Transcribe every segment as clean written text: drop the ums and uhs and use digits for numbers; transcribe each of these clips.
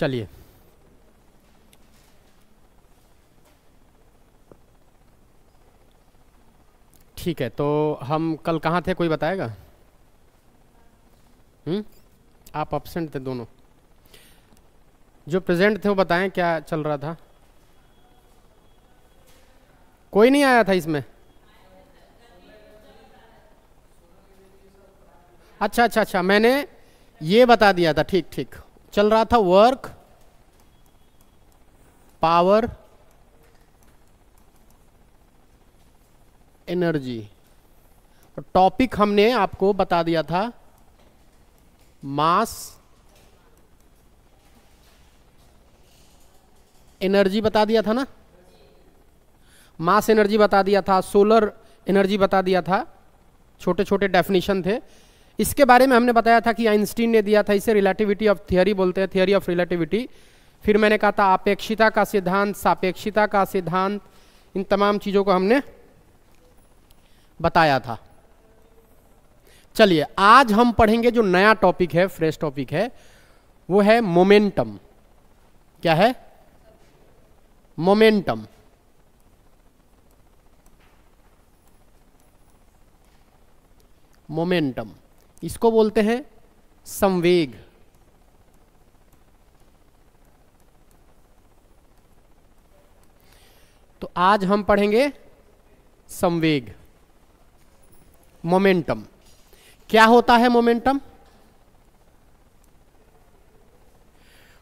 चलिए, ठीक है। तो हम कल कहाँ थे, कोई बताएगा? आप एब्सेंट थे दोनों। जो प्रेजेंट थे वो बताएं क्या चल रहा था। कोई नहीं आया था इसमें? अच्छा अच्छा अच्छा, मैंने ये बता दिया था। ठीक ठीक, चल रहा था वर्क, पावर, एनर्जी। टॉपिक हमने आपको बता दिया था मास, एनर्जी बता दिया था ना। मास एनर्जी बता दिया था, सोलर एनर्जी बता दिया था, छोटे छोटे डेफिनेशन थे। इसके बारे में हमने बताया था कि आइंस्टीन ने दिया था, इसे रिलेटिविटी ऑफ थियरी बोलते हैं, थियरी ऑफ रिलेटिविटी। फिर मैंने कहा था अपेक्षिता का सिद्धांत, सापेक्षिता का सिद्धांत, इन तमाम चीज़ों को हमने बताया था। चलिए, आज हम पढ़ेंगे जो नया टॉपिक है, फ्रेश टॉपिक है, वो है मोमेंटम। क्या है? मोमेंटम। मोमेंटम इसको बोलते हैं संवेग। तो आज हम पढ़ेंगे संवेग, मोमेंटम। क्या होता है मोमेंटम?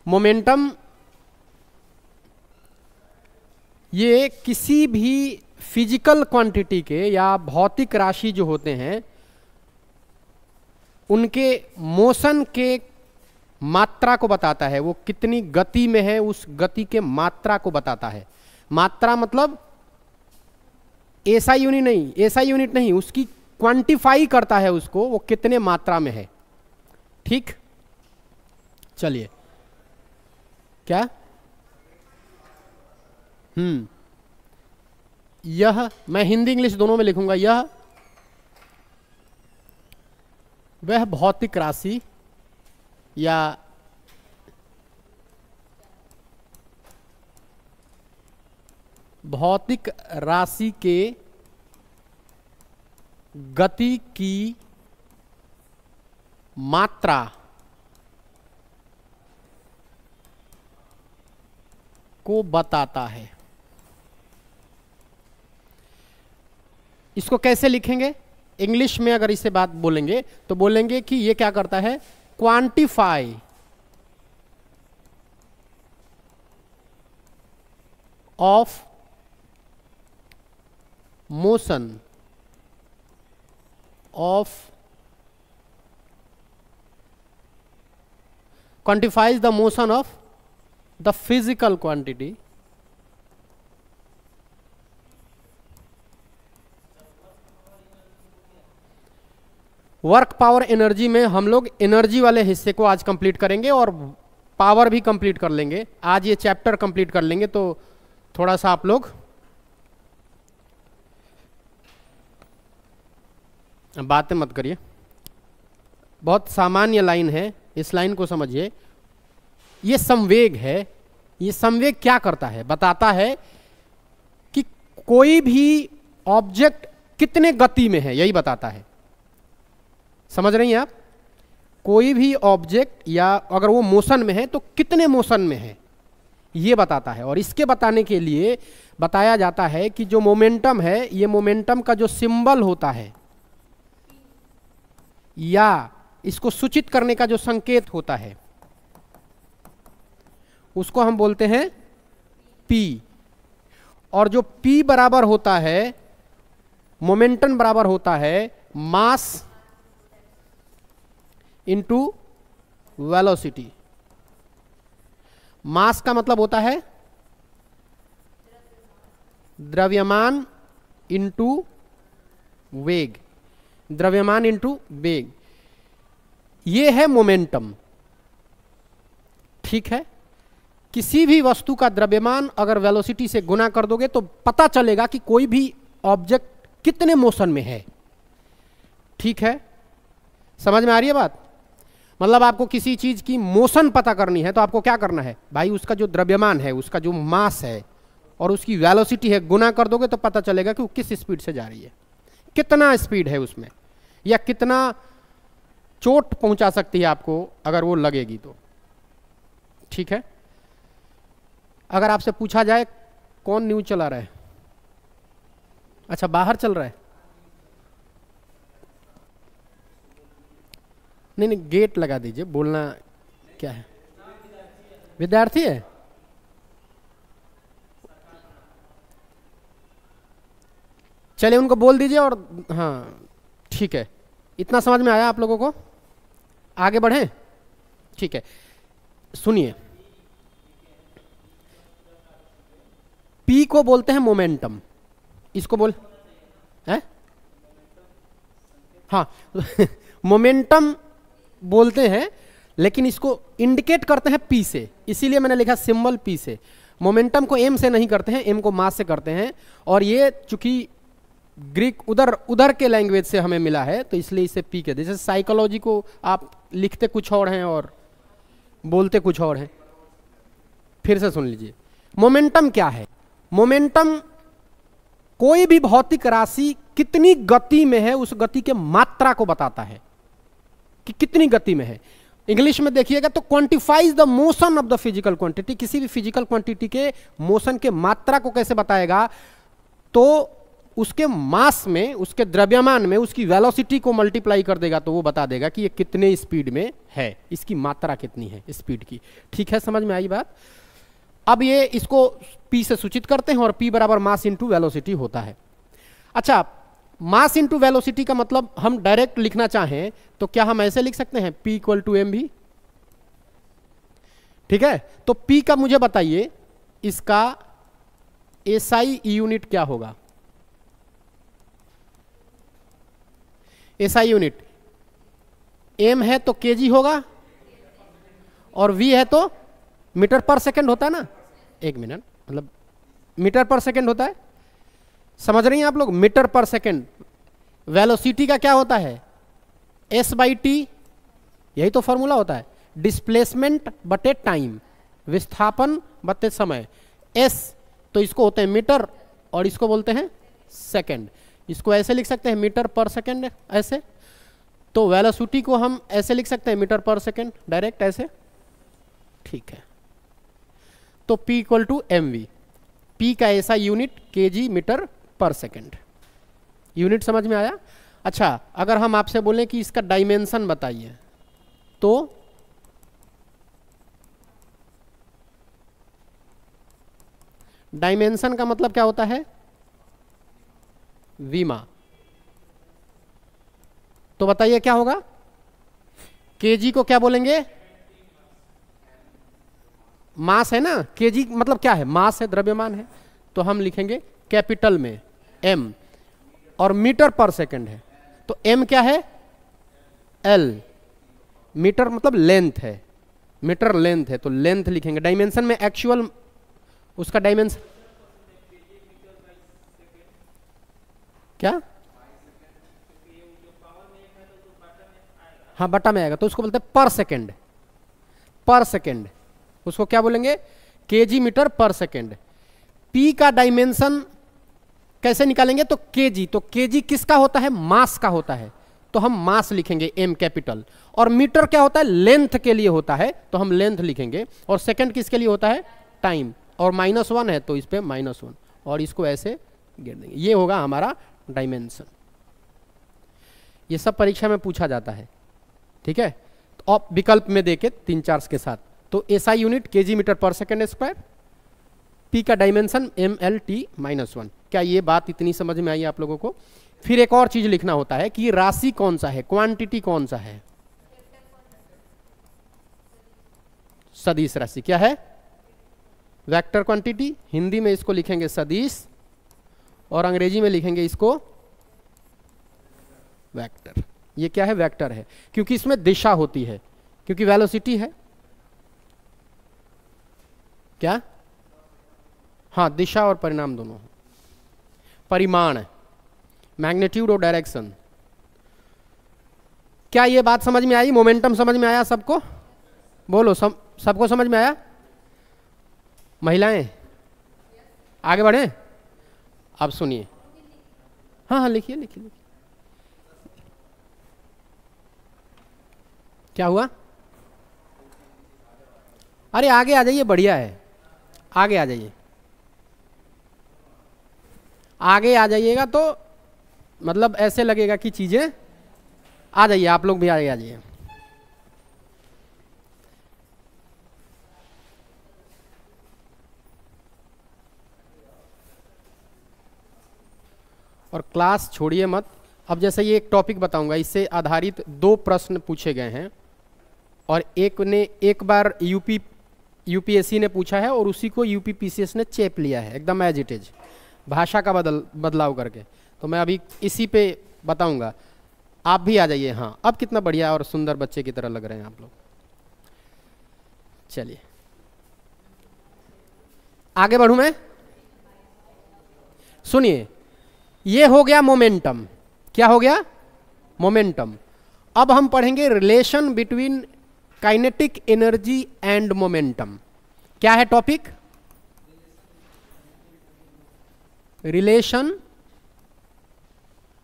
मोमेंटम ये किसी भी फिजिकल क्वांटिटी के या भौतिक राशि जो होते हैं उनके मोशन के मात्रा को बताता है। वो कितनी गति में है, उस गति के मात्रा को बताता है। मात्रा मतलब एसआई यूनिट नहीं, एसआई यूनिट नहीं, उसकी क्वांटिफाई करता है उसको, वो कितने मात्रा में है। ठीक, चलिए। क्या? यह, मैं हिंदी इंग्लिश दोनों में लिखूंगा, यह वह भौतिक राशि या भौतिक राशि के गति की मात्रा को बताता है। इसको कैसे लिखेंगे? इंग्लिश में अगर इसे बात बोलेंगे तो बोलेंगे कि ये क्या करता है? Quantify of motion of, quantifies the motion of the physical quantity work, power, energy में हम लोग एनर्जी वाले हिस्से को आज कंप्लीट करेंगे और पावर भी कंप्लीट कर लेंगे। आज ये चैप्टर कंप्लीट कर लेंगे तो थोड़ा सा आप लोग बातें मत करिए। बहुत सामान्य लाइन है, इस लाइन को समझिए। ये संवेग है। ये संवेग क्या करता है? बताता है कि कोई भी ऑब्जेक्ट कितने गति में है, यही बताता है। समझ रही हैं आप? कोई भी ऑब्जेक्ट या अगर वो मोशन में है तो कितने मोशन में है, ये बताता है। और इसके बताने के लिए बताया जाता है कि जो मोमेंटम है, ये मोमेंटम का जो सिंबल होता है या इसको सूचित करने का जो संकेत होता है उसको हम बोलते हैं P। और जो P बराबर होता है, मोमेंटम बराबर होता है मास इंटू वेलोसिटी। मास का मतलब होता है द्रव्यमान इंटू वेग, द्रव्यमान इंटू वेग, ये है मोमेंटम। ठीक है? किसी भी वस्तु का द्रव्यमान अगर वेलोसिटी से गुना कर दोगे तो पता चलेगा कि कोई भी ऑब्जेक्ट कितने मोशन में है। ठीक है? समझ में आ रही है बात? मतलब आपको किसी चीज की मोशन पता करनी है तो आपको क्या करना है भाई, उसका जो द्रव्यमान है, उसका जो मास है और उसकी वेलोसिटी है, गुना कर दोगे तो पता चलेगा कि वो किस स्पीड से जा रही है, कितना स्पीड है उसमें, या कितना चोट पहुंचा सकती है आपको अगर वो लगेगी तो। ठीक है, अगर आपसे पूछा जाए कौन न्यूज चला रहा है, अच्छा बाहर चल रहा है, नहीं नहीं गेट लगा दीजिए, बोलना क्या है, विद्यार्थी है, चलिए उनको बोल दीजिए। और हाँ ठीक है, इतना समझ में आया आप लोगों को, आगे बढ़ें। ठीक है, सुनिए, पी को बोलते हैं मोमेंटम, इसको बोल है हाँ मोमेंटम बोलते हैं, लेकिन इसको इंडिकेट करते हैं पी से, इसीलिए मैंने लिखा सिंबल पी से। मोमेंटम को एम से नहीं करते हैं, एम को मास से करते हैं, और ये चूंकि ग्रीक उधर के लैंग्वेज से हमें मिला है तो इसलिए इसे पी कहते हैं। जैसे साइकोलॉजी को आप लिखते कुछ और हैं और बोलते कुछ और हैं। फिर से सुन लीजिए, मोमेंटम क्या है? मोमेंटम कोई भी भौतिक राशि कितनी गति में है उस गति के मात्रा को बताता है कि कितनी गति में है। इंग्लिश में देखिएगा तो quantifies the motion of the physical quantity, किसी भी फिजिकल क्वांटिटी के मोशन के मात्रा को कैसे बताएगा, तो उसके मास में, उसके द्रव्यमान में उसकी वेलोसिटी को मल्टीप्लाई कर देगा तो वो बता देगा कि ये कितने स्पीड में है, इसकी मात्रा कितनी है स्पीड की। ठीक है, समझ में आई बात? अब ये इसको P से सूचित करते हैं और P बराबर मास इंटू वेलोसिटी होता है। अच्छा, मास इंटू वेलोसिटी का मतलब हम डायरेक्ट लिखना चाहें तो क्या हम ऐसे लिख सकते हैं, P इक्वल टू एम भी? ठीक है, तो P का मुझे बताइए, इसका एसआई यूनिट क्या होगा? एसआई यूनिट m है तो kg होगा, और v है तो मीटर पर सेकंड होता है ना, एक मिनट मतलब मीटर पर सेकंड होता है, समझ रही हैं आप लोग? Metre per second. वेलोसिटी का क्या होता है? s बाई टी, यही तो फॉर्मूला होता है, डिस्प्लेसमेंट बटे टाइम, विस्थापन बटे समय। s तो इसको होते हैं मीटर और इसको बोलते हैं सेकंड। इसको ऐसे लिख सकते हैं मीटर पर सेकंड ऐसे, तो वेलोसिटी को हम ऐसे लिख सकते हैं मीटर पर सेकंड डायरेक्ट ऐसे। ठीक है, तो P equal to m v, P का ऐसा unit kg metre per second. Unit समझ में आया? अच्छा, अगर हम आपसे बोलें कि इसका डायमेंशन बताइए तो डायमेंशन का मतलब क्या होता है? वीमा। तो बताइए क्या होगा? kg को क्या बोलेंगे? मास है ना, kg मतलब क्या है? मास है, द्रव्यमान है, तो हम लिखेंगे कैपिटल में m, और मीटर पर सेकंड है तो m क्या है? l। मीटर मतलब लेंथ है, मीटर लेंथ है तो लेंथ लिखेंगे। डायमेंशन में एक्चुअल उसका डायमेंशन क्या? हाँ बटा में आएगा तो उसको बोलते हैं पर सेकंड। पर सेकंड उसको क्या बोलेंगे? kg metre per second. P का डायमेंशन कैसे निकालेंगे? तो kg, तो kg किसका होता है? मास का होता है, तो हम मास लिखेंगे m कैपिटल। और मीटर क्या होता है? लेंथ के लिए होता है तो हम लेंथ लिखेंगे। और सेकंड किसके लिए होता है? टाइम। और -1 है तो इस पे -1 और इसको ऐसे गिर देंगे। ये होगा हमारा डायमेंशन। ये सब परीक्षा में पूछा जाता है, ठीक है? तो आप विकल्प में देके 3-4 के साथ, तो SI unit kg metre per second square, P का डायमेंशन mlt-1। क्या ये बात इतनी समझ में आई आप लोगों को? फिर एक और चीज लिखना होता है कि राशि कौन सा है, क्वांटिटी कौन सा है? सदिश राशि। क्या है? Vector quantity. हिंदी में इसको लिखेंगे सदिश और अंग्रेजी में लिखेंगे इसको वेक्टर। ये क्या है? वेक्टर है, क्योंकि इसमें दिशा होती है, क्योंकि वेलोसिटी है। क्या? हाँ, दिशा और परिणाम दोनों। परिमाण, मैग्नीट्यूड और डायरेक्शन। क्या ये बात समझ में आई? मोमेंटम समझ में आया सबको? बोलो, सबको समझ में आया? महिलाएं आगे बढ़े। अब सुनिए, हाँ हाँ लिखिए लिखिए लिखिए। क्या हुआ? अरे आगे आ जाइए, बढ़िया है, आगे आ जाइए। आगे आ जाइएगा तो मतलब ऐसे लगेगा कि चीजें, आ जाइए आप लोग भी, आगे आ जाइए। और क्लास छोड़िए मत। अब जैसे ये एक टॉपिक बताऊंगा, इससे आधारित 2 प्रश्न पूछे गए हैं, और एक बार यूपीएससी ने पूछा है और उसी को यूपीपीसीएस ने चेप लिया है एकदम एज इट इज, भाषा का बदलाव करके। तो मैं अभी इसी पे बताऊंगा, आप भी आ जाइए। हाँ, अब कितना बढ़िया और सुंदर बच्चे की तरह लग रहे हैं आप लोग। चलिए आगे बढ़ूं मैं। सुनिए, ये हो गया मोमेंटम। क्या हो गया? मोमेंटम। अब हम पढ़ेंगे relation between kinetic energy and momentum. क्या है टॉपिक? रिलेशन।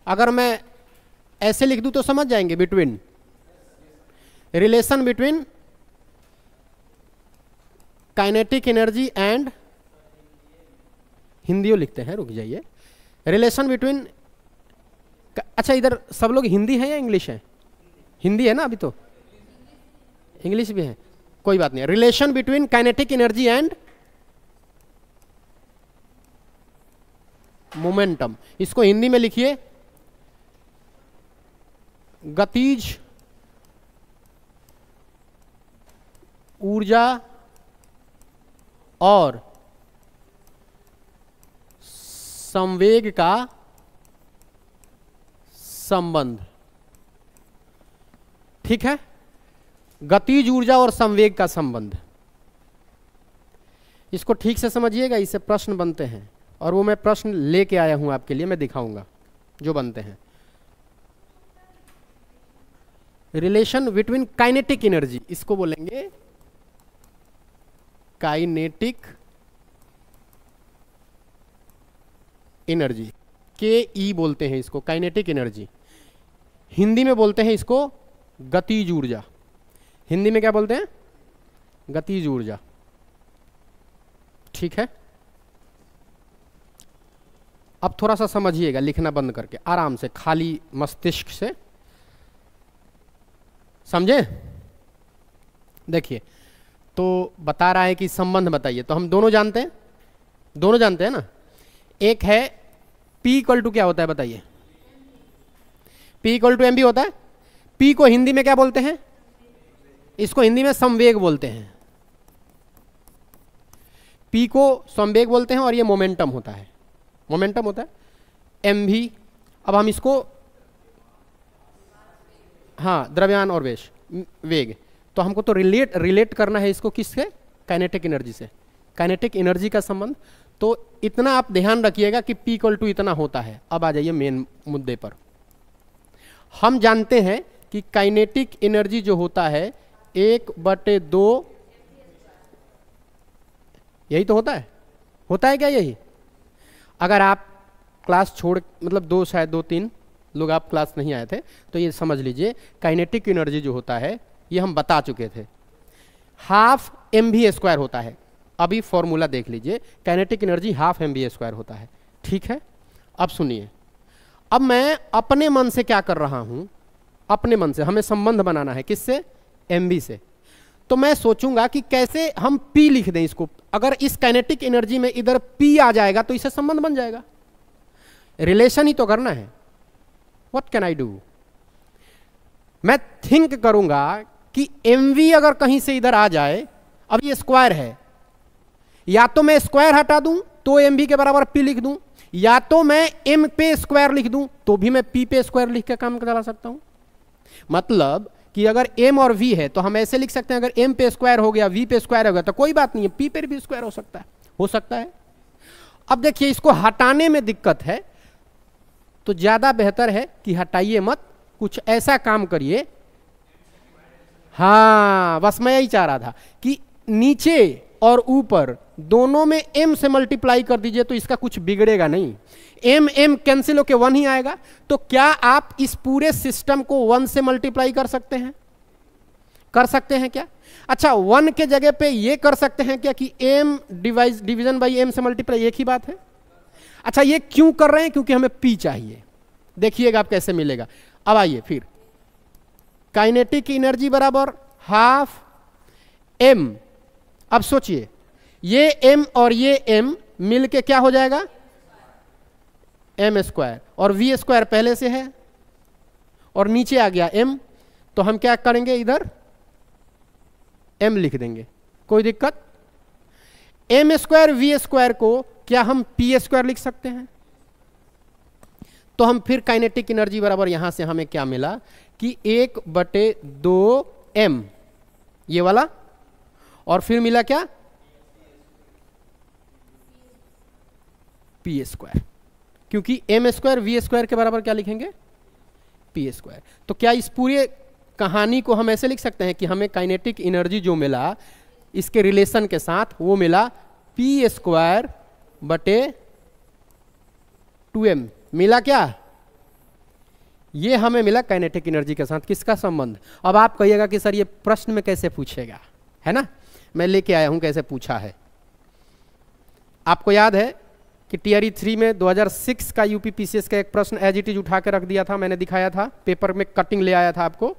अगर मैं ऐसे लिख दूं तो समझ जाएंगे, between, relation between kinetic energy and, हिंदियों लिखते हैं, रुक जाइए। रिलेशन बिटवीन, अच्छा इधर सब लोग हिंदी है या इंग्लिश है? हिंदी है ना, अभी तो इंग्लिश भी है, कोई बात नहीं। Relation between kinetic energy and momentum, इसको हिंदी में लिखिए गतिज ऊर्जा और संवेग का संबंध। ठीक है, गतिज ऊर्जा और संवेग का संबंध, इसको ठीक से समझिएगा, इससे प्रश्न बनते हैं, और वो मैं प्रश्न लेके आया हूं आपके लिए, मैं दिखाऊंगा जो बनते हैं। रिलेशन बिटवीन काइनेटिक एनर्जी, इसको बोलेंगे काइनेटिक एनर्जी, के बोलते हैं इसको, काइनेटिक एनर्जी। हिंदी में बोलते हैं इसको गतिज ऊर्जा। हिंदी में क्या बोलते हैं? गतिज ऊर्जा। ठीक है, अब थोड़ा सा समझिएगा, लिखना बंद करके आराम से, खाली मस्तिष्क से समझे। देखिए, तो बता रहा है कि संबंध बताइए, तो हम दोनों जानते हैं, दोनों जानते हैं ना। एक है P इक्वल टू क्या होता है बताइए? P equal to m b होता है। P को हिंदी में क्या बोलते हैं? इसको हिंदी में संवेग बोलते हैं। P को संवेग बोलते हैं, और ये मोमेंटम होता है, मोमेंटम होता है एम भी। अब हम इसको, हाँ, द्रव्यमान और वेग, तो हमको तो रिलेट करना है इसको किससे? काइनेटिक एनर्जी से, काइनेटिक एनर्जी का संबंध। तो इतना आप ध्यान रखिएगा कि P इक्वल टू इतना होता है। अब आ जाइए मेन मुद्दे पर। हम जानते हैं कि काइनेटिक एनर्जी जो होता है 1/2, यही तो होता है क्या यही? अगर आप क्लास छोड़, मतलब शायद 2-3 लोग आप क्लास नहीं आए थे, तो ये समझ लीजिए काइनेटिक एनर्जी जो होता है, ये हम बता चुके थे, ½ mv² होता है। अभी फॉर्मूला देख लीजिए, काइनेटिक एनर्जी ½ mv² होता है। ठीक है, अब सुनिए, अब मैं अपने मन से क्या कर रहा हूं, अपने मन से हमें संबंध बनाना है, किससे? mv से। तो मैं सोचूंगा कि कैसे हम P लिख दें इसको। अगर इस काइनेटिक एनर्जी में इधर P आ जाएगा तो इससे संबंध बन जाएगा, रिलेशन ही तो करना है। What can I do? मैं थिंक करूंगा कि mv अगर कहीं से इधर आ जाए, अब ये स्क्वायर है, या तो मैं स्क्वायर हटा दूं तो mv के बराबर P लिख दूं, या तो मैं m पे स्क्वायर लिख दूं तो भी मैं P पे स्क्वायर लिख के काम चला सकता हूं। मतलब कि अगर m और v है तो हम ऐसे लिख सकते हैं, अगर m पे स्क्वायर हो गया, v पे स्क्वायर हो गया, तो कोई बात नहीं है, P पे भी स्क्वायर हो सकता है। अब देखिए, इसको हटाने में दिक्कत है, तो ज्यादा बेहतर है कि हटाइए मत, कुछ ऐसा काम करिए हाँ, बस मैं यही चाह रहा था कि नीचे और ऊपर दोनों में m से मल्टीप्लाई कर दीजिए तो इसका कुछ बिगड़ेगा नहीं। m m कैंसिल होके 1 ही आएगा। तो क्या आप इस पूरे सिस्टम को 1 से मल्टीप्लाई कर सकते हैं? कर सकते हैं क्या? अच्छा, 1 के जगह पे ये कर सकते हैं क्या कि m डिवीजन बाई m से मल्टीप्लाई, एक ही बात है। अच्छा, ये क्यों कर रहे हैं? क्योंकि हमें p चाहिए। देखिएगा आप कैसे मिलेगा। अब आइए फिर, काइनेटिक एनर्जी बराबर हाफ m। अब सोचिए, ये m और ये m मिल के क्या हो जाएगा? m स्क्वायर, और v स्क्वायर पहले से है और नीचे आ गया m, तो हम क्या करेंगे? इधर m लिख देंगे, कोई दिक्कत? m स्क्वायर v स्क्वायर को क्या हम p स्क्वायर लिख सकते हैं? तो हम फिर काइनेटिक एनर्जी बराबर यहां से हमें क्या मिला कि 1/2m ये वाला, और फिर मिला क्या? p स्क्वायर, क्योंकि m स्क्वायर v स्क्वायर के बराबर क्या लिखेंगे? p square. तो क्या इस पूरे कहानी को हम ऐसे लिख सकते हैं कि हमें काइनेटिक एनर्जी जो मिला इसके रिलेशन के साथ, वो मिला p स्क्वायर बटे 2m। मिला क्या? ये हमें मिला काइनेटिक एनर्जी के साथ। किसका संबंध? अब आप कहिएगा कि सर ये प्रश्न में कैसे पूछेगा, है ना? मैं लेके आया हूं कैसे पूछा है। आपको याद है कि टीआरई 3 में 2006 का यूपीपीसीएस का एक प्रश्न एज इट इज उठा के रख दिया था, मैंने दिखाया था, पेपर में कटिंग ले आया था आपको।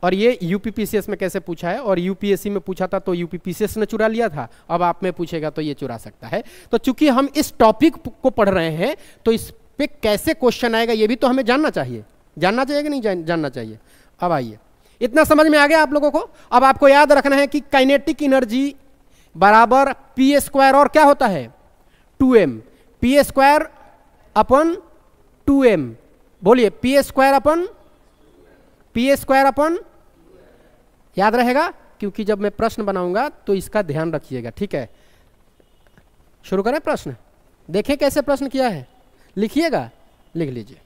और ये यूपीपीसीएस में कैसे पूछा है, और यूपीएससी में पूछा था तो यूपीपीसीएस ने चुरा लिया था, अब आप में पूछेगा तो ये चुरा सकता है। तो चूंकि हम इस टॉपिक को पढ़ रहे हैं तो इस पे कैसे क्वेश्चन आएगा ये भी तो हमें जानना चाहिए। जानना चाहिए कि नहीं जानना चाहिए? अब आइए, इतना समझ में आ गया आप लोगों को? अब आपको याद रखना है कि काइनेटिक एनर्जी बराबर p स्क्वायर और क्या होता है? 2m। p square upon 2m, बोलिए p स्क्वायर अपन, याद रहेगा? क्योंकि जब मैं प्रश्न बनाऊंगा तो इसका ध्यान रखिएगा, ठीक है? शुरू करें प्रश्न, देखें कैसे प्रश्न किया है, लिखिएगा, लिख लीजिए।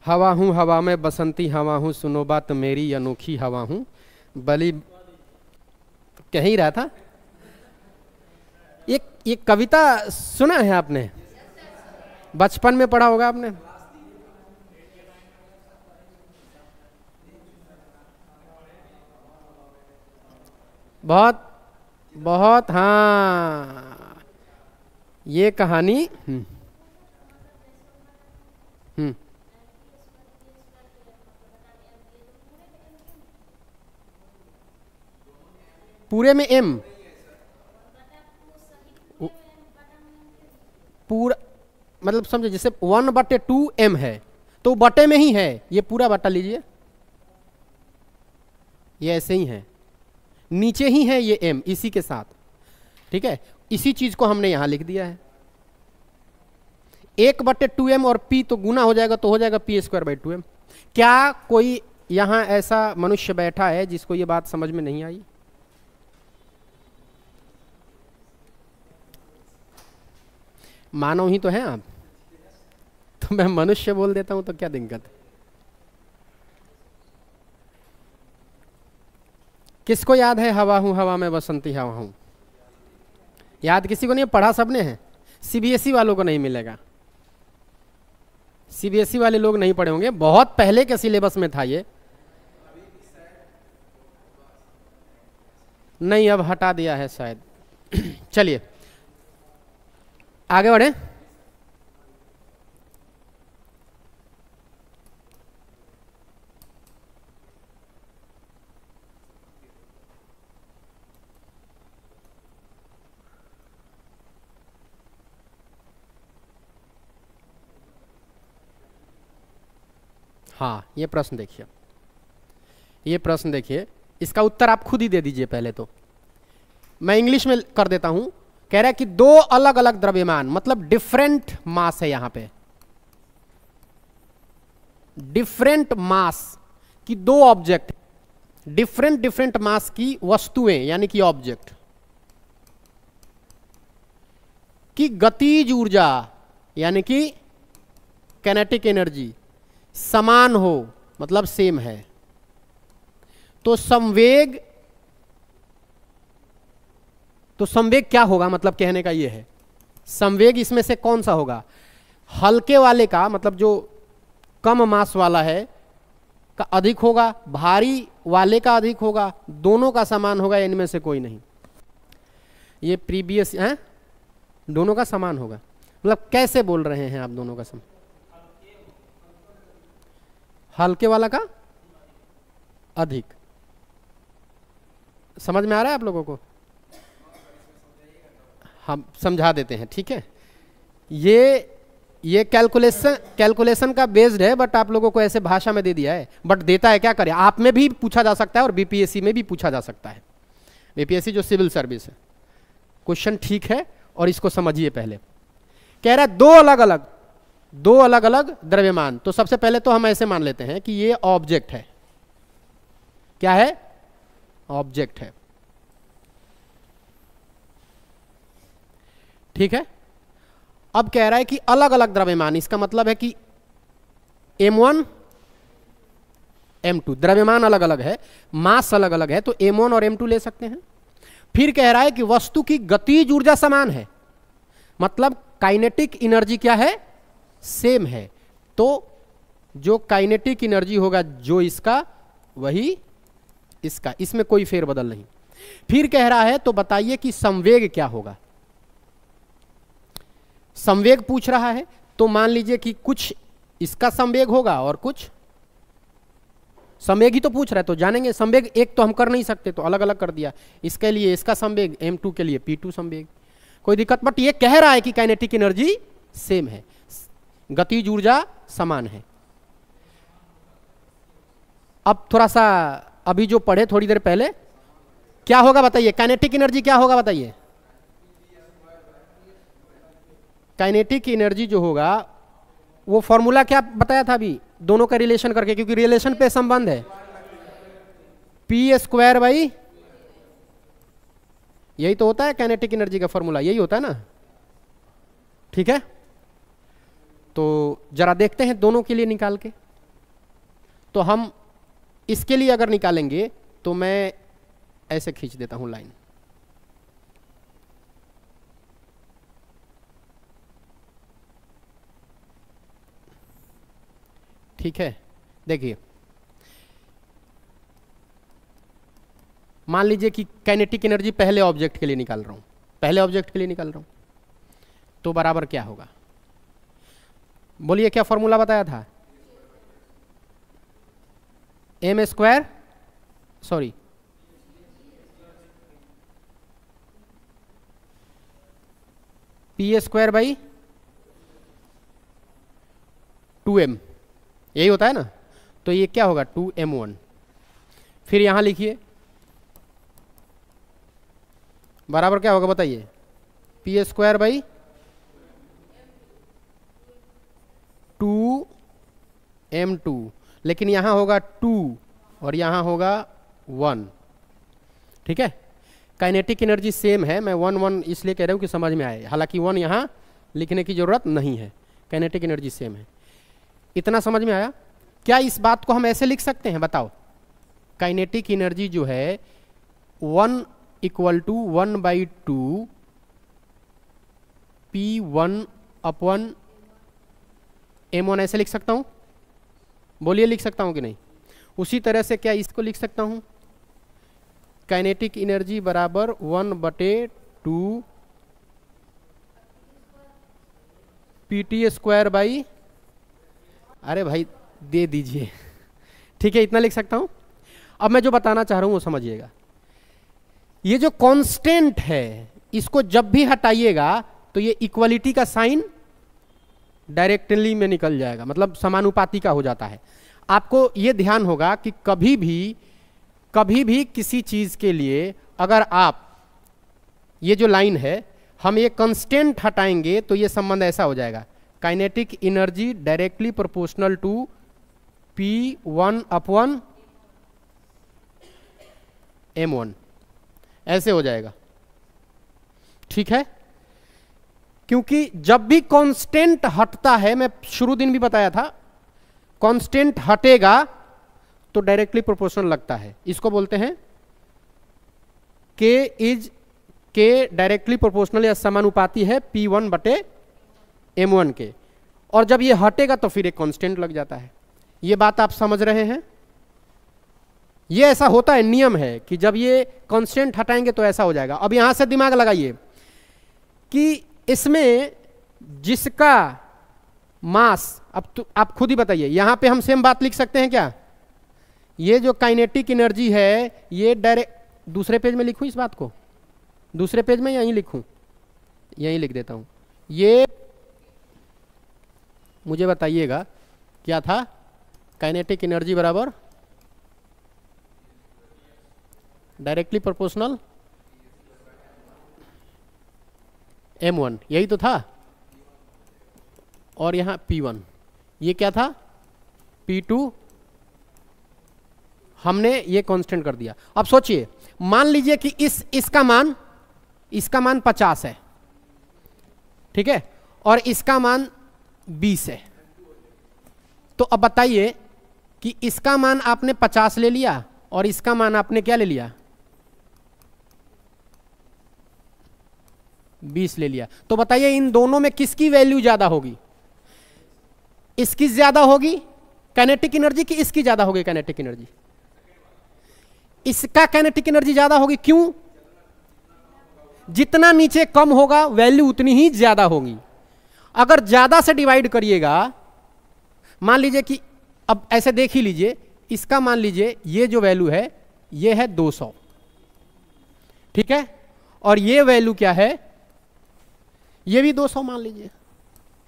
हवा हूं हवा में बसंती हवा हूं, सुनो बात मेरी अनोखी हवा हूं, बली कह ही रहा था। एक कविता सुना है आपने? बचपन में पढ़ा होगा आपने। बहुत बहुत, हाँ, ये कहानी पूरे में m, पूरा मतलब समझे, जैसे 1/2m है तो बटे में ही है, ये पूरा बटा लीजिए, ये ऐसे ही है, नीचे ही है ये m इसी के साथ, ठीक है? इसी चीज को हमने यहां लिख दिया है। 1/2m और p तो गुना हो जाएगा तो हो जाएगा p स्क्वायर बाई 2m। क्या कोई यहां ऐसा मनुष्य बैठा है जिसको ये बात समझ में नहीं आई? मानव ही तो हैं आप, तो मैं मनुष्य बोल देता हूं तो क्या दिक्कत? किसको याद है हवा हूं हवा में बसंती हवा हूं? याद किसी को नहीं? पढ़ा सबने है? सीबीएसई वालों को नहीं मिलेगा, सीबीएसई वाले लोग नहीं पढ़े होंगे, बहुत पहले के सिलेबस में था ये। नहीं, अब हटा दिया है शायद। चलिए आगे बढ़े। हाँ, ये प्रश्न देखिए, ये प्रश्न देखिए, इसका उत्तर आप खुद ही दे दीजिए। पहले तो मैं इंग्लिश में कर देता हूं। कह रहा है कि दो अलग अलग द्रव्यमान, मतलब डिफरेंट मास है यहां पे, डिफरेंट मास की दो ऑब्जेक्ट, डिफरेंट मास की वस्तुएं यानी कि ऑब्जेक्ट की गतिज ऊर्जा यानी कि काइनेटिक एनर्जी समान हो, मतलब सेम है। तो संवेग क्या होगा, मतलब कहने का ये है, संवेग इसमें से कौन सा होगा, हल्के वाले का, मतलब जो कम मास वाला है का अधिक होगा, भारी वाले का अधिक होगा, दोनों का समान होगा, इनमें से कोई नहीं। ये प्रीवियस है, दोनों का समान होगा, मतलब कैसे बोल रहे हैं आप, दोनों का समान, हल्के वाला का अधिक, समझ में आ रहा है आप लोगों को? हम समझा देते हैं, ठीक है। ये कैलकुलेशन का बेस्ड है, बट आप लोगों को ऐसे भाषा में दे दिया है, बट देता है क्या करें, आप में भी पूछा जा सकता है और बीपीएससी में भी पूछा जा सकता है। बीपीएससी जो सिविल सर्विस है, क्वेश्चन ठीक है, और इसको समझिए। पहले कह रहा है दो अलग अलग द्रव्यमान। तो सबसे पहले तो हम ऐसे मान लेते हैं कि ये ऑब्जेक्ट है। क्या है? ऑब्जेक्ट है, ठीक है। अब कह रहा है कि अलग अलग द्रव्यमान, इसका मतलब है कि m1 m2 द्रव्यमान अलग अलग है, मास अलग अलग है, तो m1 और m2 ले सकते हैं। फिर कह रहा है कि वस्तु की गतिज ऊर्जा समान है, मतलब काइनेटिक एनर्जी क्या है, सेम है। तो जो काइनेटिक एनर्जी होगा जो इसका, वही इसका, इसमें कोई फेरबदल नहीं। फिर कह रहा है तो बताइए कि संवेग क्या होगा। संवेग पूछ रहा है, तो मान लीजिए कि कुछ इसका संवेग होगा और कुछ, संवेग ही तो पूछ रहा है, तो जानेंगे संवेग एक तो हम कर नहीं सकते, तो अलग अलग कर दिया। इसके लिए इसका संवेग m2 के लिए p2 संवेग, कोई दिक्कत। बट ये कह रहा है कि काइनेटिक एनर्जी सेम है, गतिज ऊर्जा समान है। अब थोड़ा सा अभी जो पढ़े थोड़ी देर पहले, क्या होगा बताइए, काइनेटिक एनर्जी क्या होगा बताइए। काइनेटिक एनर्जी जो होगा वो फॉर्मूला क्या बताया था अभी, दोनों का रिलेशन करके, क्योंकि रिलेशन पे संबंध है, p² बाई, यही तो होता है काइनेटिक एनर्जी का फॉर्मूला, यही होता है ना, ठीक है। तो जरा देखते हैं दोनों के लिए निकाल के। तो हम इसके लिए अगर निकालेंगे तो मैं ऐसे खींच देता हूं लाइन, ठीक है। देखिए, मान लीजिए कि काइनेटिक एनर्जी पहले ऑब्जेक्ट के लिए निकाल रहा हूं, पहले ऑब्जेक्ट के लिए निकाल रहा हूं, तो बराबर क्या होगा, बोलिए क्या फॉर्मूला बताया था, m², sorry p² by 2m, यही होता है ना। तो ये क्या होगा 2m1। फिर यहां लिखिए बराबर क्या होगा बताइए, p² बाई 2m2, लेकिन यहां होगा 2 और यहां होगा 1, ठीक है। काइनेटिक एनर्जी सेम है, मैं 1 1 इसलिए कह रहा हूं कि समझ में आए, हालांकि 1 यहां लिखने की जरूरत नहीं है, काइनेटिक एनर्जी सेम है। इतना समझ में आया? क्या इस बात को हम ऐसे लिख सकते हैं, बताओ, काइनेटिक एनर्जी जो है 1 = 1/2 p1/m1, ऐसे लिख सकता हूं? बोलिए लिख सकता हूं कि नहीं? उसी तरह से क्या इसको लिख सकता हूं, काइनेटिक एनर्जी बराबर 1/2 pt² बाई, अरे भाई दे दीजिए, ठीक है, इतना लिख सकता हूं। अब मैं जो बताना चाह रहा हूं वो समझिएगा, ये जो कांस्टेंट है इसको जब भी हटाइएगा तो ये इक्वलिटी का साइन डायरेक्टली में निकल जाएगा, मतलब समानुपाती का हो जाता है। आपको ये ध्यान होगा कि कभी भी किसी चीज के लिए अगर आप ये जो लाइन है हम ये कांस्टेंट हटाएंगे तो ये संबंध ऐसा हो जाएगा, kinetic energy directly proportional to p1/m1, ऐसे हो जाएगा, ठीक है। क्योंकि जब भी कांस्टेंट हटता है, मैं शुरू दिन भी बताया था, कांस्टेंट हटेगा तो डायरेक्टली प्रोपोर्शनल लगता है। इसको बोलते हैं के डायरेक्टली प्रोपोर्शनल या समानुपाती है P1 बटे M1 के, और जब ये हटेगा तो फिर एक कांस्टेंट लग जाता है। ये बात आप समझ रहे हैं? ये ऐसा होता है, नियम है कि जब ये कांस्टेंट हटाएंगे तो ऐसा हो जाएगा। अब यहां से दिमाग लगाइए कि इसमें जिसका मास, अब तो आप खुद ही बताइए, यहां पे हम सेम बात लिख सकते हैं क्या? ये जो काइनेटिक एनर्जी है ये डायरेक्ट, दूसरे पेज में लिखूं इस बात को, दूसरे पेज में यहीं लिखूं, यहीं लिख देता हूं। ये मुझे बताइएगा क्या था? काइनेटिक एनर्जी बराबर डायरेक्टली प्रोपोर्शनल M1, यही तो था। और यहां P1, ये क्या था? P2, हमने ये कांस्टेंट कर दिया। अब सोचिए, मान लीजिए कि इसका मान 50 है, ठीक है, और इसका मान 20 है। तो अब बताइए कि इसका मान आपने 50 ले लिया और इसका मान आपने क्या ले लिया? 20 ले लिया। तो बताइए इन दोनों में किसकी वैल्यू ज्यादा होगी? इसकी ज्यादा होगी काइनेटिक एनर्जी की, इसकी ज्यादा होगी काइनेटिक एनर्जी? इसका काइनेटिक एनर्जी ज्यादा होगी। क्यों? जितना नीचे कम होगा वैल्यू उतनी ही ज्यादा होगी। अगर ज्यादा से डिवाइड करिएगा, मान लीजिए कि अब ऐसे देख ही लीजिए, इसका मान लीजिए ये जो वैल्यू है ये है 200, ठीक है, और ये वैल्यू क्या है? ये भी 200 मान लीजिए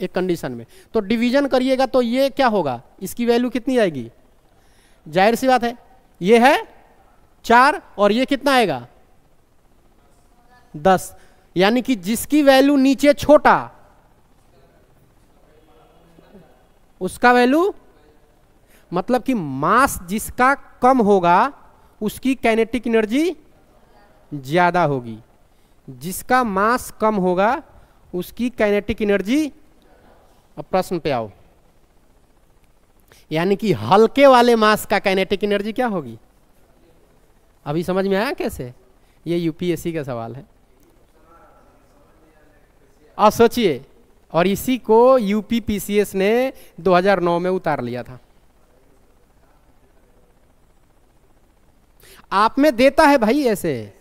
एक कंडीशन में। तो डिवीजन करिएगा तो ये क्या होगा? इसकी वैल्यू कितनी आएगी? जाहिर सी बात है, ये है 4 और ये कितना आएगा? 10। यानी कि जिसकी वैल्यू नीचे छोटा उसका वैल्यू, मतलब कि मास जिसका कम होगा उसकी काइनेटिक एनर्जी ज्यादा होगी, जिसका मास कम होगा उसकी काइनेटिक एनर्जी। अब प्रश्न पे आओ, यानी कि हल्के वाले मास का काइनेटिक एनर्जी क्या होगी? अभी समझ में आया कैसे? ये यूपीएससी का सवाल है। अब सोचिए, और इसी को यूपी पीसीएस ने 2009 में उतार लिया था। आप में देता है भाई, ऐसे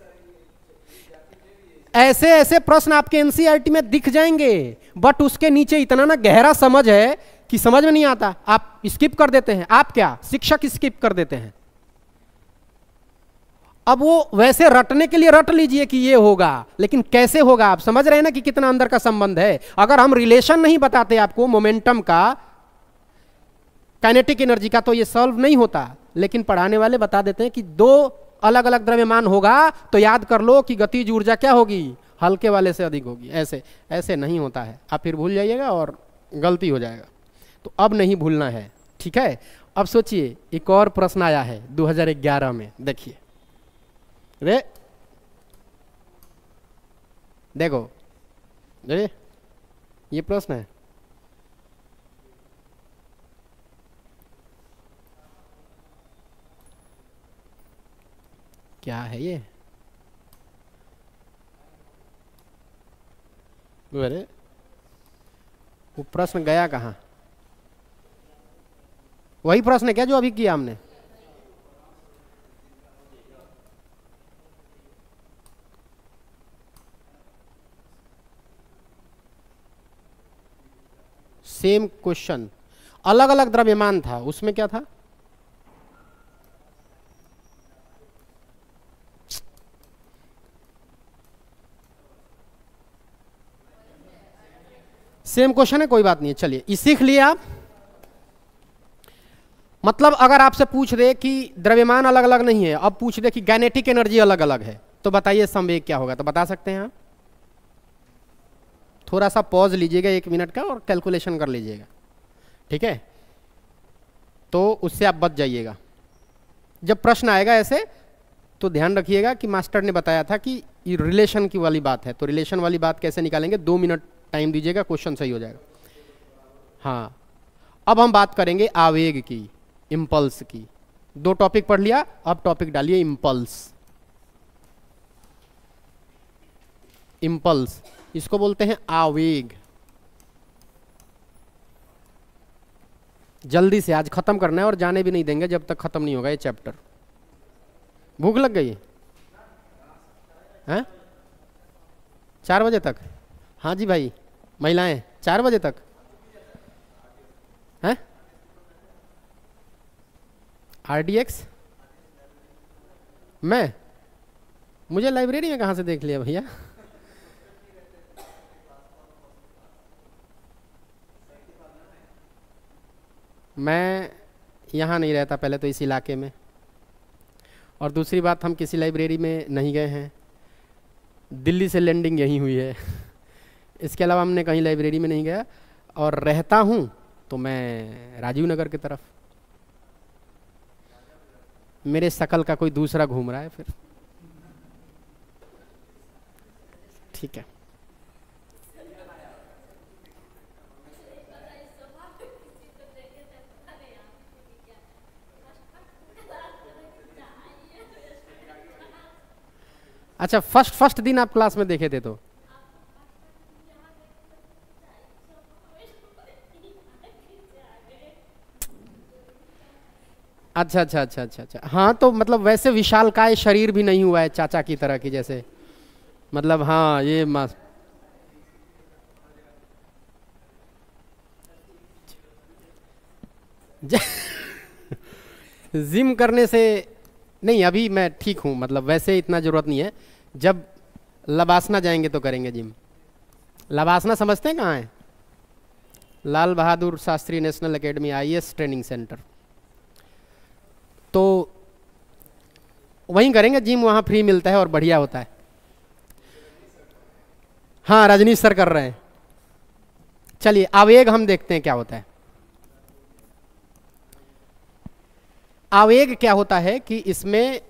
ऐसे प्रश्न आपके एनसीईआरटी में दिख जाएंगे, बट उसके नीचे इतना ना गहरा समझ है कि समझ में नहीं आता, आप स्किप कर देते हैं। आप क्या, शिक्षक स्किप कर देते हैं। अब वो वैसे रटने के लिए रट लीजिए कि ये होगा, लेकिन कैसे होगा? आप समझ रहे हैं ना कि कितना अंदर का संबंध है। अगर हम रिलेशन नहीं बताते आपको मोमेंटम का, काइनेटिक एनर्जी का, तो ये सॉल्व नहीं होता। लेकिन पढ़ाने वाले बता देते हैं कि 2 अलग अलग द्रव्यमान होगा तो याद कर लो कि गतिज ऊर्जा क्या होगी? हल्के वाले से अधिक होगी। ऐसे नहीं होता है, आप फिर भूल जाइएगा और गलती हो जाएगा। तो अब नहीं भूलना है, ठीक है। अब सोचिए, एक और प्रश्न आया है 2011 में, देखिए। रे देखो, रे ये प्रश्न है, क्या है ये? अरे वो प्रश्न गया कहाँ? वही प्रश्न है क्या जो अभी किया हमने? सेम क्वेश्चन, अलग अलग द्रव्यमान था, उसमें क्या था? सेम क्वेश्चन है, कोई बात नहीं है, चलिए ये सीख लिए आप। मतलब अगर आपसे पूछ दे कि द्रव्यमान अलग अलग नहीं है, अब पूछ दे कि काइनेटिक एनर्जी अलग अलग है, तो बताइए संवेग क्या होगा? तो बता सकते हैं आप? थोड़ा सा पॉज लीजिएगा 1 मिनट का और कैलकुलेशन कर लीजिएगा, ठीक है, तो उससे आप बच जाइएगा। जब प्रश्न आएगा ऐसे तो ध्यान रखिएगा कि मास्टर ने बताया था कि ये रिलेशन की वाली बात है, तो रिलेशन वाली बात कैसे निकालेंगे? 2 मिनट टाइम दीजिएगा, क्वेश्चन सही हो जाएगा। हाँ, अब हम बात करेंगे आवेग की, इम्पल्स की। 2 टॉपिक पढ़ लिया, अब टॉपिक डालिए इंपल्स। इंपल्स इसको बोलते हैं आवेग। जल्दी से आज खत्म करना है और जाने भी नहीं देंगे जब तक खत्म नहीं होगा ये चैप्टर। भूख लग गई है? 4 बजे तक? हाँ जी भाई, महिलाएं 4 बजे तक हैं? RDX मैं, मुझे लाइब्रेरी में कहाँ से देख लिया भैया? मैं यहाँ नहीं रहता पहले तो इस इलाके में, और दूसरी बात हम किसी लाइब्रेरी में नहीं गए हैं। दिल्ली से लैंडिंग यहीं हुई है इसके अलावा हमने कहीं लाइब्रेरी में नहीं गया। और रहता हूँ तो मैं राजीव नगर की तरफ। मेरे शकल का कोई दूसरा घूम रहा है फिर। ठीक है, अच्छा फर्स्ट दिन आप क्लास में देखे थे तो? अच्छा अच्छा अच्छा अच्छा अच्छा, हाँ तो मतलब वैसे विशालकाय शरीर भी नहीं हुआ है चाचा की तरह की जैसे, मतलब हाँ ये मास जिम करने से नहीं, अभी मैं ठीक हूँ, मतलब वैसे इतना जरूरत नहीं है। जब लबासना जाएंगे तो करेंगे जिम। लबासना समझते हैं कहाँ है? Lal Bahadur Shastri national academy IAS training centre, तो वहीं करेंगे जिम, वहाँ फ्री मिलता है और बढ़िया होता है। हाँ रजनीश सर कर रहे हैं। चलिए आवेग हम देखते हैं क्या होता है। आवेग क्या होता है कि इसमें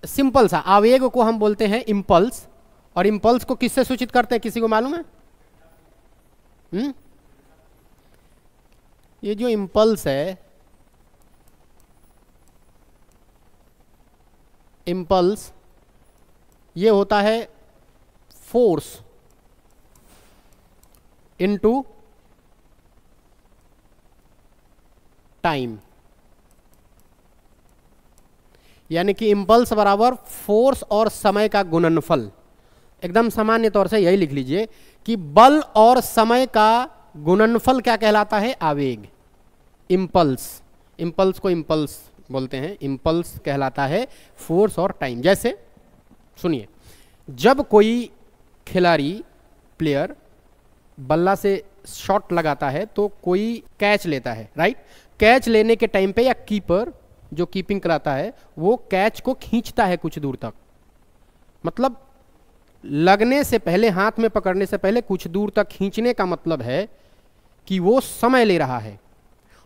सिंपल सा, आवेग को हम बोलते हैं इंपल्स। और इंपल्स को किससे सूचित करते हैं, किसी को मालूम है? ये जो इंपल्स है, इंपल्स ये होता है फोर्स इनटू टाइम, यानी कि इंपल्स बराबर फोर्स और समय का गुणनफल। एकदम सामान्य तौर से यही लिख लीजिए कि बल और समय का गुणनफल क्या कहलाता है? आवेग। इंपल्स, इंपल्स को इंपल्स बोलते हैं, इंपल्स कहलाता है फोर्स और टाइम। जैसे सुनिए, जब कोई खिलाड़ी प्लेयर बल्ला से शॉट लगाता है तो कोई कैच लेता है, राइट? कैच लेने के टाइम पे या कीपर जो कीपिंग कराता है वो कैच को खींचता है कुछ दूर तक, मतलब लगने से पहले, हाथ में पकड़ने से पहले कुछ दूर तक खींचने का मतलब है कि वो समय ले रहा है,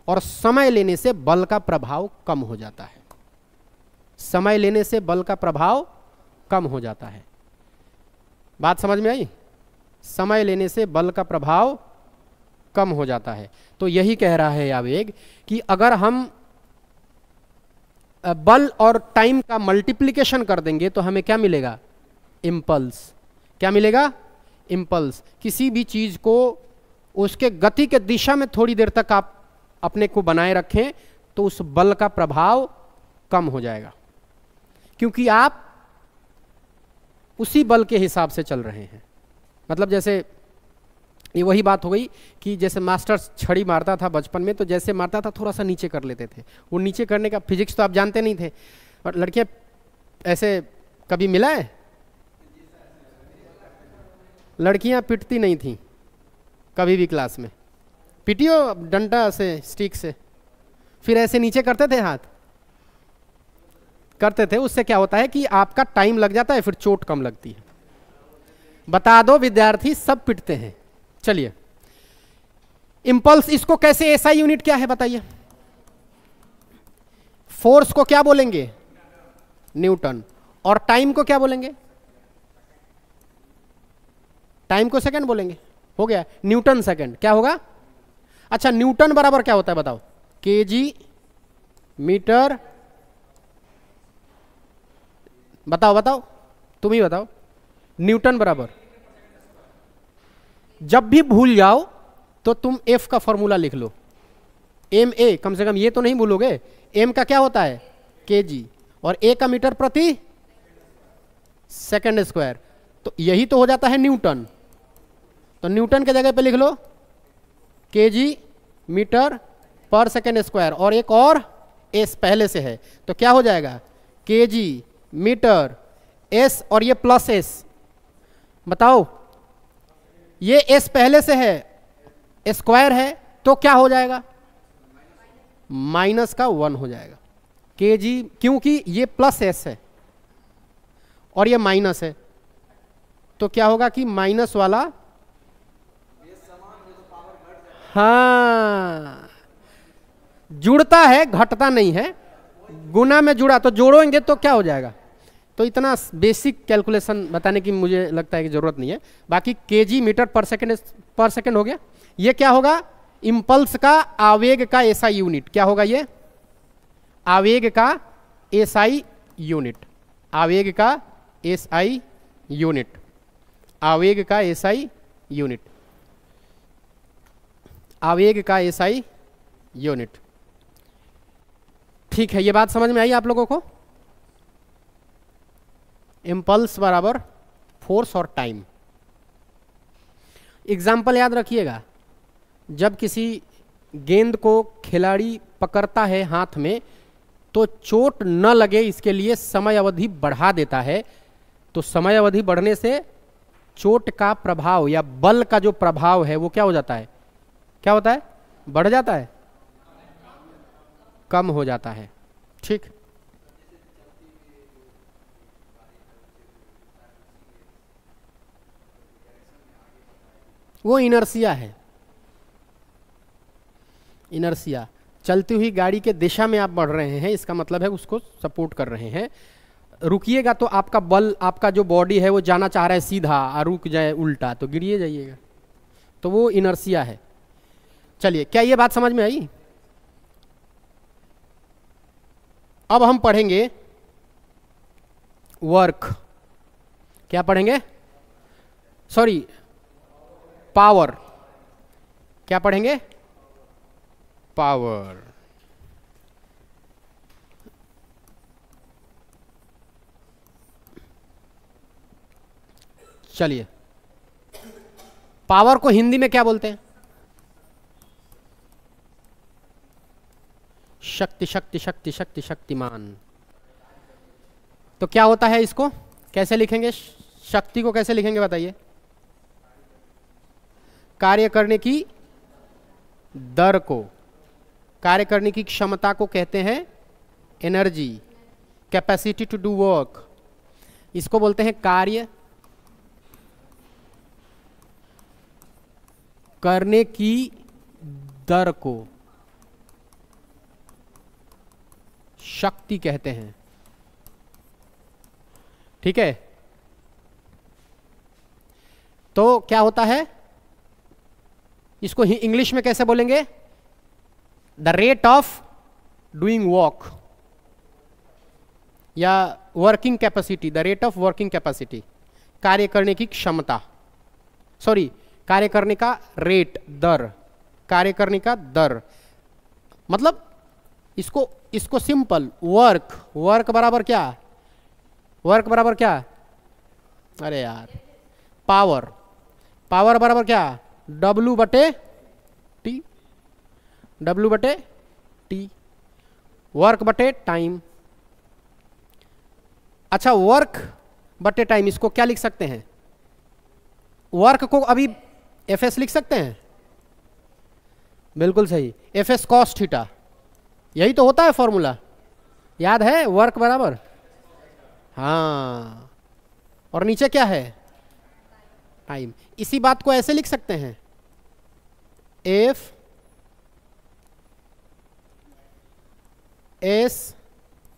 और समय लेने से बल का प्रभाव कम हो जाता है। समय लेने से बल का प्रभाव कम हो जाता है। बात समझ में आई? समय लेने से बल का प्रभाव कम हो जाता है। तो यही कह रहा है आवेग कि अगर हम बल और टाइम का मल्टीप्लिकेशन कर देंगे तो हमें क्या मिलेगा? इंपल्स। क्या मिलेगा? इंपल्स। किसी भी चीज को उसके गति के दिशा में थोड़ी देर तक आप अपने को बनाए रखें तो उस बल का प्रभाव कम हो जाएगा, क्योंकि आप उसी बल के हिसाब से चल रहे हैं। मतलब जैसे ये वही बात हो गई कि जैसे मास्टर छड़ी मारता था बचपन में, तो जैसे मारता था थोड़ा सा नीचे कर लेते थे। वो नीचे करने का फिजिक्स तो आप जानते नहीं थे, और लड़कियां ऐसे कभी मिला है? लड़कियां पिटती नहीं थी कभी भी क्लास में। पिटियो डंडा से, स्टिक से, फिर ऐसे नीचे करते थे, हाथ करते थे। उससे क्या होता है कि आपका टाइम लग जाता है, फिर चोट कम लगती है। बता दो विद्यार्थी सब पिटते हैं। चलिए, इंपल्स, इसको कैसे, एसआई यूनिट क्या है बताइए? फोर्स को क्या बोलेंगे? न्यूटन। और टाइम को क्या बोलेंगे? टाइम को सेकंड बोलेंगे। हो गया, न्यूटन सेकंड। क्या होगा? अच्छा, न्यूटन बराबर क्या होता है बताओ? केजी मीटर, बताओ बताओ, तुम ही बताओ, न्यूटन बराबर, जब भी भूल जाओ तो तुम एफ का फॉर्मूला लिख लो, एम ए, कम से कम ये तो नहीं भूलोगे, एम का क्या होता है केजी, और ए का मीटर प्रति सेकंड स्क्वायर, तो यही तो हो जाता है न्यूटन, तो न्यूटन के जगह पे लिख लो KG metre per second square, और एक और एस पहले से है, तो क्या हो जाएगा केजी मीटर एस, और ये प्लस एस, बताओ ये एस पहले से है, स्क्वायर है, तो क्या हो जाएगा माइनस का 1 हो जाएगा केजी, क्योंकि ये प्लस एस है और ये माइनस है, तो क्या होगा कि माइनस वाला, हाँ जुड़ता है घटता नहीं है, गुना में जुड़ा तो जोड़ोगे तो क्या हो जाएगा, तो इतना बेसिक कैलकुलेशन बताने की मुझे लगता है कि जरूरत नहीं है। बाकी केजी मीटर पर सेकंड हो गया। ये क्या होगा, इम्पल्स का आवेग का एसआई यूनिट, क्या होगा ये आवेग का एसआई यूनिट, आवेग का एसआई यूनिट, आवेग का एसआई यूनिट, आवेग का एसआई यूनिट। ठीक है, ये बात समझ में आई आप लोगों को, इम्पल्स बराबर फोर्स और टाइम। एग्जाम्पल याद रखिएगा, जब किसी गेंद को खिलाड़ी पकड़ता है हाथ में तो चोट न लगे इसके लिए समय अवधि बढ़ा देता है, तो समय अवधि बढ़ने से चोट का प्रभाव या बल का जो प्रभाव है वो क्या हो जाता है, क्या होता है, बढ़ जाता है, कम हो जाता है। ठीक, वो इनर्सिया है, इनर्सिया, चलती हुई गाड़ी के दिशा में आप बढ़ रहे हैं, इसका मतलब है उसको सपोर्ट कर रहे हैं, रुकिएगा तो आपका बल, आपका जो बॉडी है वो जाना चाह रहा है सीधा, और रुक जाए उल्टा तो गिरिए जाइएगा, तो वो इनर्सिया है। चलिए, क्या ये बात समझ में आई? अब हम पढ़ेंगे वर्क, क्या पढ़ेंगे, सॉरी पावर, क्या पढ़ेंगे, पावर। चलिए, पावर को हिंदी में क्या बोलते हैं, शक्ति शक्ति शक्ति शक्ति शक्तिमान। तो क्या होता है, इसको कैसे लिखेंगे, शक्ति को कैसे लिखेंगे बताइए, कार्य करने की दर को, कार्य करने की क्षमता को कहते हैं energy, capacity to do work, इसको बोलते हैं कार्य करने की दर को शक्ति कहते हैं। ठीक है, तो क्या होता है, इसको इंग्लिश में कैसे बोलेंगे, the rate of doing work या working capacity, the rate of working capacity, कार्य करने की क्षमता, सॉरी कार्य करने का रेट, दर, कार्य करने का दर, मतलब इसको सिंपल, वर्क, वर्क बराबर क्या, वर्क बराबर क्या, अरे यार पावर, पावर बराबर क्या, W बटे टी, W बटे टी, वर्क बटे टाइम। अच्छा, वर्क बटे टाइम, इसको क्या लिख सकते हैं, वर्क को अभी एफएस लिख सकते हैं, बिल्कुल सही, एफएस कॉस थीटा, यही तो होता है फॉर्मूला, याद है, वर्क बराबर, हाँ, और नीचे क्या है, टाइम। इसी बात को ऐसे लिख सकते हैं, F S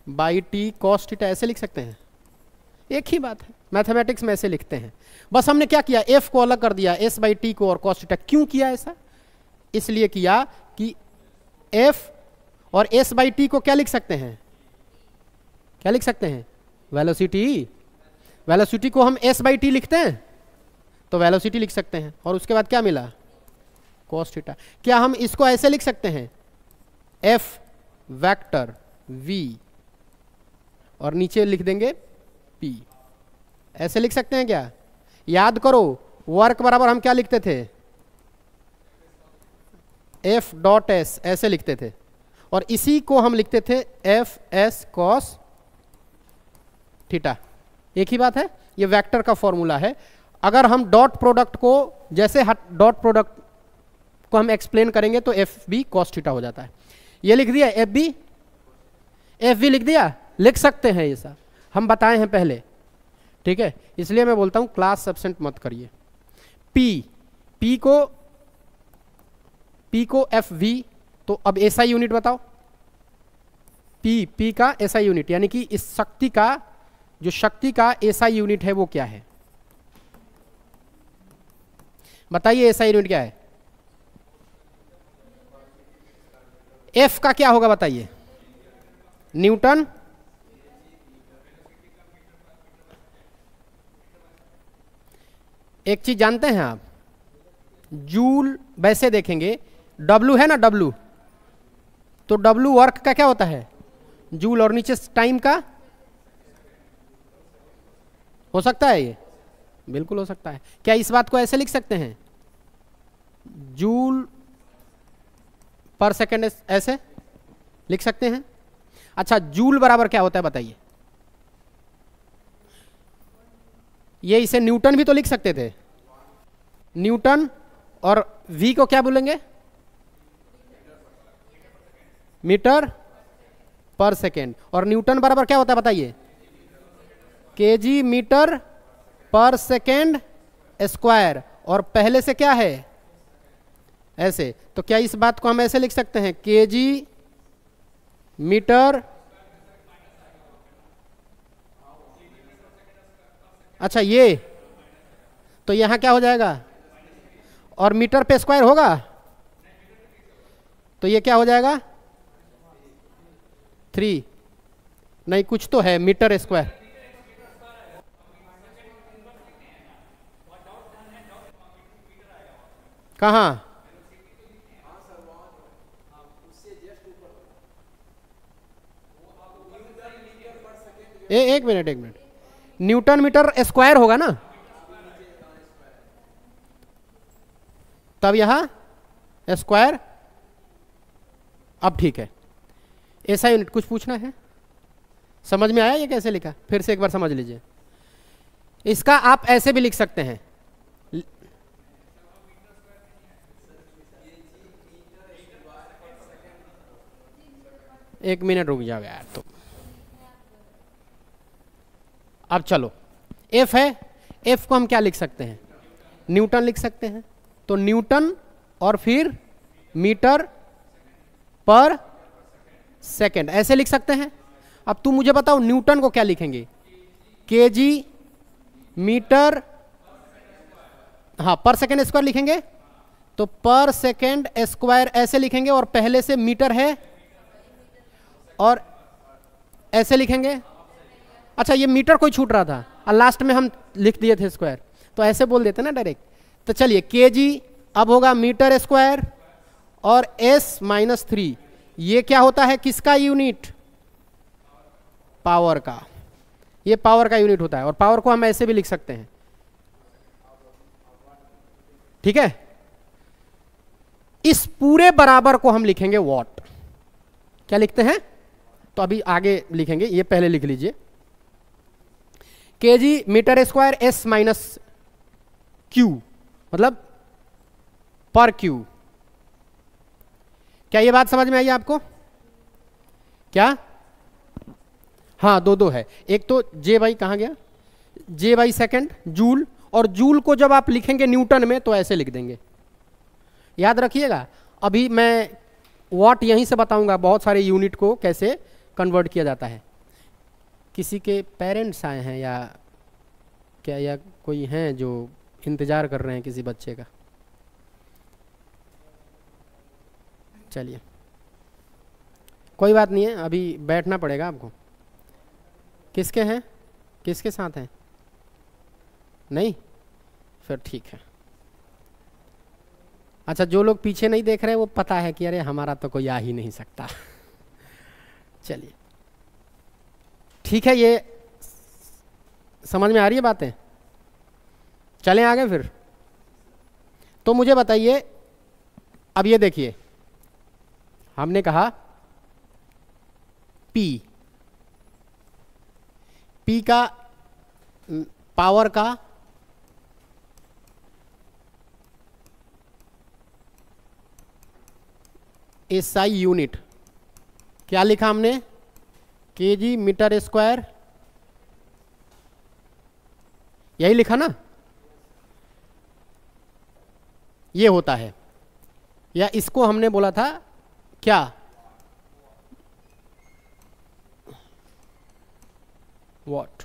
by T cos theta, ऐसे लिख सकते हैं, एक ही बात है, मैथमेटिक्स में ऐसे लिखते हैं। बस हमने क्या किया, एफ को अलग कर दिया, एस बाई टी को और कॉस थीटा। क्यों किया ऐसा, इसलिए किया कि एफ और s बाई टी को क्या लिख सकते हैं, क्या लिख सकते हैं, वेलोसिटी। वेलोसिटी को हम s बाई टी लिखते हैं तो वेलोसिटी लिख सकते हैं। और उसके बाद क्या मिला, cos थीटा। क्या हम इसको ऐसे लिख सकते हैं, f वेक्टर v और नीचे लिख देंगे p, ऐसे लिख सकते हैं क्या? याद करो वर्क बराबर हम क्या लिखते थे, f डॉट s ऐसे लिखते थे, और इसी को हम लिखते थे एफ एस कॉस थीटा। एक ही बात है, ये वेक्टर का फॉर्मूला है। अगर हम डॉट प्रोडक्ट को, जैसे डॉट प्रोडक्ट को हम एक्सप्लेन करेंगे तो एफ बी कॉस थीटा हो जाता है। ये लिख दिया एफ बी लिख दिया, लिख सकते हैं, ये सब हम बताए हैं पहले, ठीक है। इसलिए मैं बोलता हूं क्लास एब्सेंट मत करिए। पी को एफ वी, तो अब एसआई यूनिट बताओ, पी का एसआई यूनिट, यानी कि इस शक्ति का, जो शक्ति का एसआई यूनिट है वो क्या है, बताइए एसआई यूनिट क्या है। एफ का क्या होगा बताइए, न्यूटन, एक चीज जानते हैं आप, जूल वैसे देखेंगे, डब्लू है ना, डब्लू, तो डब्लू वर्क का क्या होता है, जूल, और नीचे टाइम का, हो सकता है ये, बिल्कुल हो सकता है। क्या इस बात को ऐसे लिख सकते हैं, जूल पर सेकेंड, ऐसे लिख सकते हैं? अच्छा, जूल बराबर क्या होता है बताइए, ये इसे न्यूटन भी तो लिख सकते थे, न्यूटन, और v को क्या बोलेंगे, मीटर पर सेकेंड, और न्यूटन बराबर क्या होता है बताइए, केजी मीटर पर सेकेंड स्क्वायर, और पहले से क्या है ऐसे, तो क्या इस बात को हम ऐसे लिख सकते हैं, केजी मीटर, अच्छा ये, तो यहां क्या हो जाएगा, और मीटर पे स्क्वायर होगा, तो ये क्या हो जाएगा 3, नहीं कुछ तो है, मीटर स्क्वायर, कहाँ, एक मिनट, न्यूटन मीटर स्क्वायर होगा ना, तब यहां स्क्वायर। अब ठीक है, ऐसा यूनिट कुछ पूछना है, समझ में आया ये कैसे लिखा, फिर से एक बार समझ लीजिए। इसका आप ऐसे भी लिख सकते हैं, एक मिनट रुक जाओ यार, तो अब चलो, एफ है, एफ को हम क्या लिख सकते हैं, न्यूटन लिख सकते हैं, तो न्यूटन और फिर मीटर पर सेकेंड ऐसे लिख सकते हैं। अब तुम मुझे बताओ न्यूटन को क्या लिखेंगे, केजी मीटर, हाँ पर सेकेंड स्क्वायर लिखेंगे, तो पर सेकेंड स्क्वायर ऐसे लिखेंगे, और पहले से मीटर है और ऐसे लिखेंगे। अच्छा, ये मीटर कोई छूट रहा था और लास्ट में हम लिख दिए थे स्क्वायर, तो ऐसे बोल देते ना डायरेक्ट। तो चलिए केजी अब होगा मीटर स्क्वायर, और s-3 ये क्या होता है, किसका यूनिट, पावर का, ये पावर का यूनिट होता है, और पावर को हम ऐसे भी लिख सकते हैं, ठीक है। इस पूरे बराबर को हम लिखेंगे वॉट, क्या लिखते हैं, तो अभी आगे लिखेंगे, ये पहले लिख लीजिए, केजी मीटर स्क्वायर s-q मतलब पर क्यू। क्या ये बात समझ में आई आपको, क्या, हाँ दो है, एक तो जे बाई, कहाँ गया, जे बाई सेकेंड जूल, और जूल को जब आप लिखेंगे न्यूटन में तो ऐसे लिख देंगे, याद रखिएगा। अभी मैं वॉट यहीं से बताऊंगा, बहुत सारे यूनिट को कैसे कन्वर्ट किया जाता है। किसी के पेरेंट्स आए हैं या क्या, या कोई हैं जो इंतजार कर रहे हैं किसी बच्चे का, चलिए कोई बात नहीं है, अभी बैठना पड़ेगा आपको। किसके हैं, किसके साथ हैं? नहीं, फिर ठीक है। अच्छा, जो लोग पीछे नहीं देख रहे वो पता है कि अरे हमारा तो कोई आ ही नहीं सकता। चलिए ठीक है, ये समझ में आ रही है बातें? चलें आगे फिर। तो मुझे बताइए, अब ये देखिए, हमने कहा P, P का पावर का SI यूनिट क्या लिखा हमने? kg मीटर स्क्वायर, यही लिखा ना? ये होता है, या इसको हमने बोला था क्या? वॉट।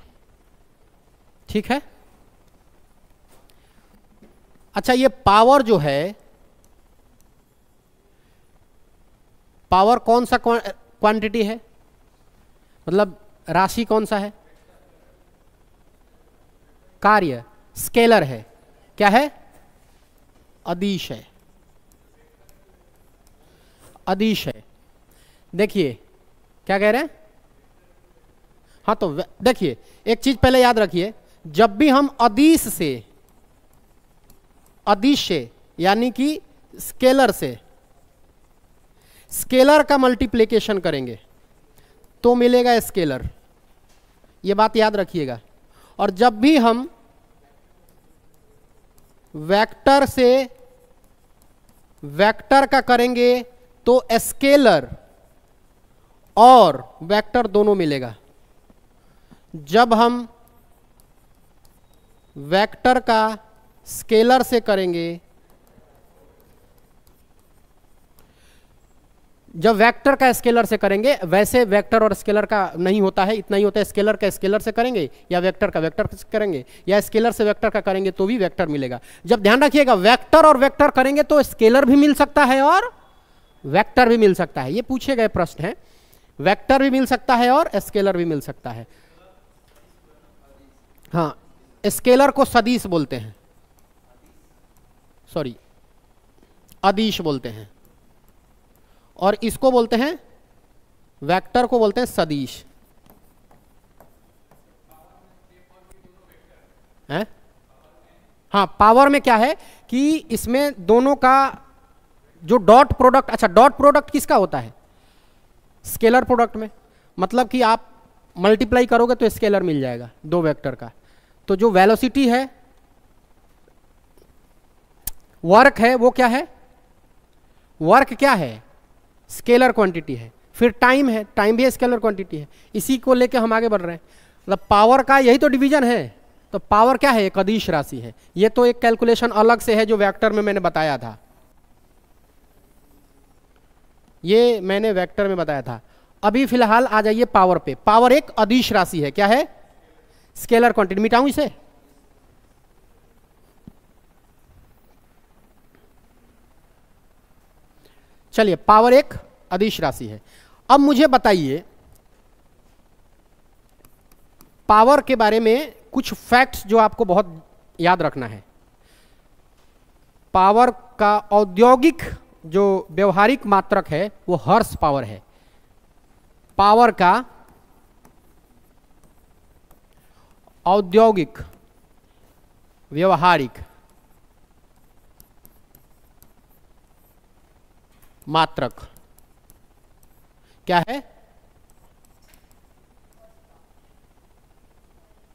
ठीक है। अच्छा, ये पावर जो है, पावर कौन सा क्वांटिटी है, मतलब राशि कौन सा है? कार्य, स्केलर है। क्या है? अदिश है, अदिश है। देखिए क्या कह रहे हैं? हाँ, तो देखिए एक चीज पहले याद रखिए, जब भी हम अदिश से, अदिश से यानी कि स्केलर से स्केलर का मल्टीप्लिकेशन करेंगे तो मिलेगा स्केलर, ये बात याद रखिएगा। और जब भी हम वेक्टर से वेक्टर का करेंगे तो स्केलर और वेक्टर दोनों मिलेगा। जब हम वेक्टर का स्केलर से करेंगे, जब वेक्टर का स्केलर से करेंगे, वैसे वेक्टर और स्केलर का नहीं होता है, इतना ही होता है, स्केलर का स्केलर से करेंगे या वेक्टर का वेक्टर से करेंगे या स्केलर से वेक्टर का करेंगे तो भी वेक्टर मिलेगा। जब ध्यान रखिएगा, वेक्टर और वेक्टर करेंगे तो स्केलर भी मिल सकता है और वेक्टर भी मिल सकता है, ये पूछे गए प्रश्न है। वेक्टर भी मिल सकता है और स्केलर भी मिल सकता है। हाँ, स्केलर को सदिश बोलते हैं, सॉरी अदिश बोलते हैं, और इसको बोलते हैं, वेक्टर को बोलते हैं सदिश। है? हाँ, पावर में क्या है कि इसमें दोनों का जो डॉट प्रोडक्ट, अच्छा डॉट प्रोडक्ट किसका होता है? स्केलर प्रोडक्ट में, मतलब कि आप मल्टीप्लाई करोगे तो स्केलर मिल जाएगा दो वेक्टर का। तो जो वेलोसिटी है, वर्क है, वो क्या है? वर्क क्या है? स्केलर क्वांटिटी है। फिर टाइम है, टाइम भी स्केलर क्वांटिटी है। इसी को लेके हम आगे बढ़ रहे हैं। मतलब पावर का यही तो डिवीजन है। तो पावर क्या है? एक अदिश राशि है। ये तो एक कैलकुलेशन अलग से है जो वेक्टर में मैंने बताया था, ये मैंने वेक्टर में बताया था। अभी फिलहाल आ जाइए पावर पे। पावर एक अदिश राशि है। क्या है? Scalar quantity. मिटाऊं इसे? चलिए, पावर एक अदिश राशि है। अब मुझे बताइए पावर के बारे में कुछ फैक्ट्स जो आपको बहुत याद रखना है। पावर का औद्योगिक जो व्यवहारिक मात्रक है वो हॉर्स पावर है। पावर का औद्योगिक व्यवहारिक मात्रक क्या है?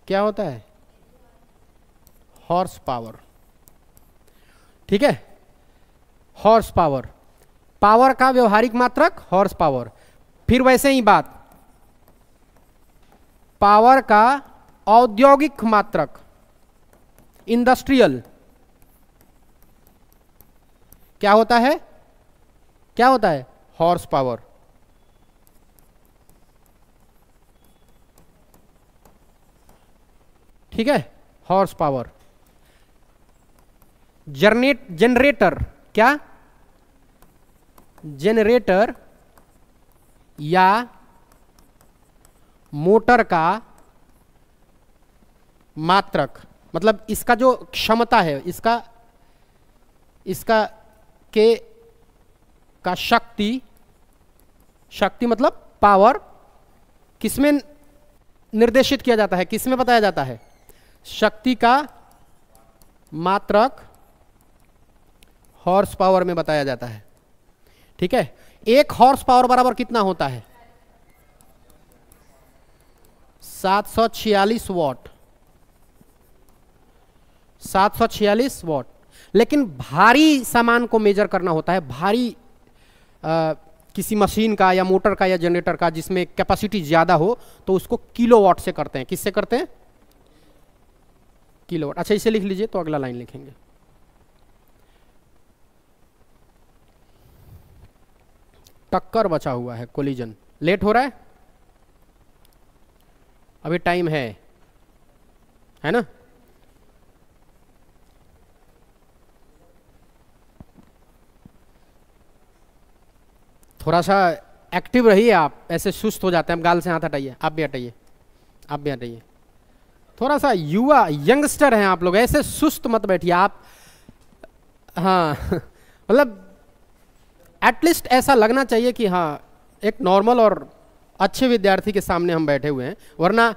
क्या होता है? Horse power. ठीक है, हॉर्स पावर, पावर का व्यवहारिक मात्रक हॉर्स पावर। फिर वैसे ही बात, पावर का औद्योगिक मात्रक इंडस्ट्रियल क्या होता है? क्या होता है? Horse power. ठीक है, हॉर्स पावर। जनरेटर क्या? जनरेटर या मोटर का मात्रक, मतलब इसका जो क्षमता है, इसका के का शक्ति मतलब पावर किसमें निर्देशित किया जाता है, किसमें बताया जाता है? शक्ति का मात्रक हॉर्स पावर में बताया जाता है। ठीक है, एक हॉर्स पावर बराबर कितना होता है? 746 वॉट। 746 वॉट। लेकिन भारी सामान को मेजर करना होता है, भारी किसी मशीन का या मोटर का या जनरेटर का जिसमें कैपेसिटी ज्यादा हो, तो उसको किलोवाट से करते हैं। किससे करते हैं? किलोवाट। अच्छा, इसे लिख लीजिए तो अगला लाइन लिखेंगे। टक्कर बचा हुआ है, कोलिजन। लेट हो रहा है, अभी टाइम है ना? थोड़ा सा एक्टिव रहिए आप, ऐसे सुस्त हो जाते हैं। हम गाल से हाथ हटाइए, आप भी हटाइए, आप भी हटाइए। थोड़ा सा युवा यंगस्टर हैं आप लोग, ऐसे सुस्त मत बैठिए आप। हाँ मतलब एटलीस्ट ऐसा लगना चाहिए कि हाँ एक नॉर्मल और अच्छे विद्यार्थी के सामने हम बैठे हुए हैं। वरना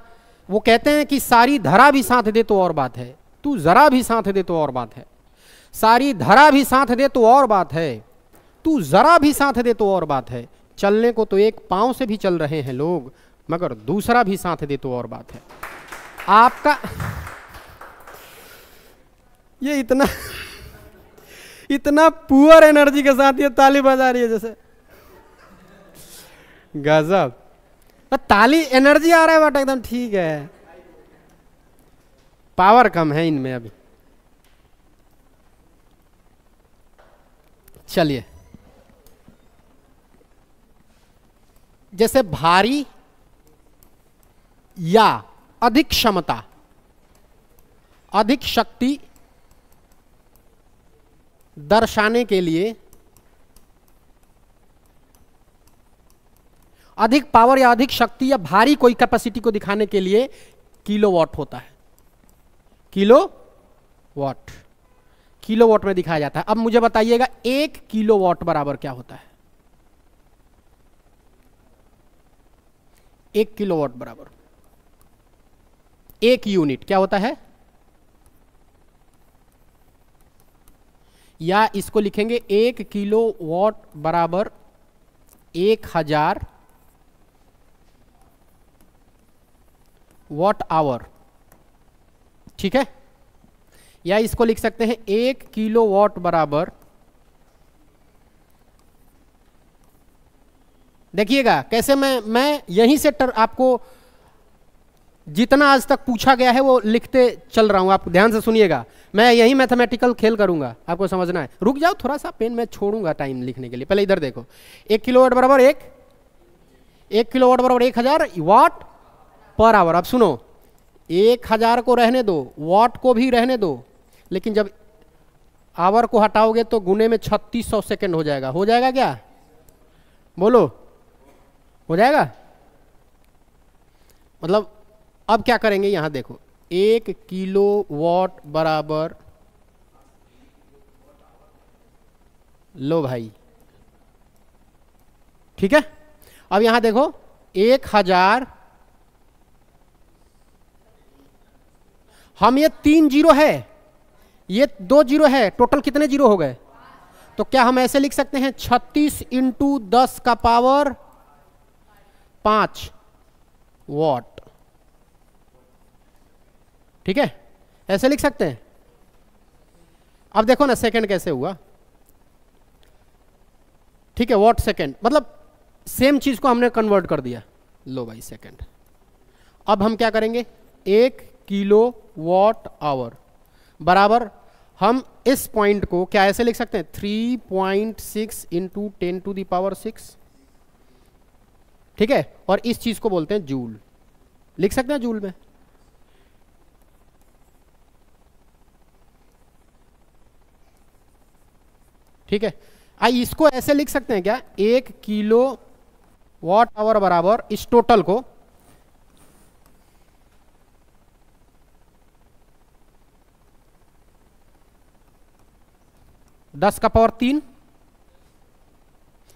वो कहते हैं कि सारी धरा भी साथ दे तो और बात है, तू जरा भी साथ दे तो और बात है। सारी धरा भी साथ दे तो और बात है, तू जरा भी साथ दे तो और बात है। चलने को तो एक पांव से भी चल रहे हैं लोग, मगर दूसरा भी साथ दे तो और बात है। आपका ये इतना पुअर एनर्जी के साथ ये ताली बजा रही है जैसे गजब। ताली एनर्जी आ रहा है बट एकदम ठीक है, पावर कम है इनमें अभी। चलिए, जैसे भारी या अधिक क्षमता, अधिक शक्ति दर्शाने के लिए, अधिक पावर या अधिक शक्ति या भारी कोई कैपेसिटी को दिखाने के लिए किलोवाट होता है। किलोवाट, किलोवाट में दिखाया जाता है। अब मुझे बताइएगा 1 किलोवाट बराबर क्या होता है? 1 किलोवाट बराबर 1 यूनिट क्या होता है? या इसको लिखेंगे 1 किलोवाट बराबर 1000 वॉट आवर। ठीक है, या इसको लिख सकते हैं 1 किलोवाट बराबर, देखिएगा कैसे मैं यहीं से आपको जितना आज तक पूछा गया है वो लिखते चल रहा हूं। आप ध्यान से सुनिएगा, मैं यही मैथमेटिकल खेल करूंगा, आपको समझना है। रुक जाओ थोड़ा सा, पेन मैं छोड़ूंगा टाइम लिखने के लिए। पहले इधर देखो, 1 किलोवाट बराबर 1 किलोवाट बराबर 1000 वाट पर आवर। अब सुनो, 1000 को रहने दो, वाट को भी रहने दो, लेकिन जब आवर को हटाओगे तो गुने में 3600 सेकेंड हो जाएगा। हो जाएगा क्या? बोलो, हो जाएगा? मतलब अब क्या करेंगे, यहां देखो 1 किलोवाट बराबर, लो भाई, ठीक है। अब यहां देखो 1000, हम ये 3 जीरो है, ये 2 जीरो है, टोटल कितने जीरो हो गए? तो क्या हम ऐसे लिख सकते हैं 36 इंटू 10 का पावर 5 वॉट। ठीक है, ऐसे लिख सकते हैं। अब देखो ना सेकंड कैसे हुआ। ठीक है, वॉट सेकंड, मतलब सेम चीज को हमने कन्वर्ट कर दिया। लो भाई सेकंड। अब हम क्या करेंगे, 1 किलो वॉट आवर बराबर, हम इस पॉइंट को क्या ऐसे लिख सकते हैं 3.6 इंटू 10 टू द पावर 6। ठीक है, और इस चीज को बोलते हैं जूल। लिख सकते हैं जूल में। ठीक है, इसको ऐसे लिख सकते हैं क्या, 1 किलो वॉट आवर बराबर इस टोटल को दस का पावर 3,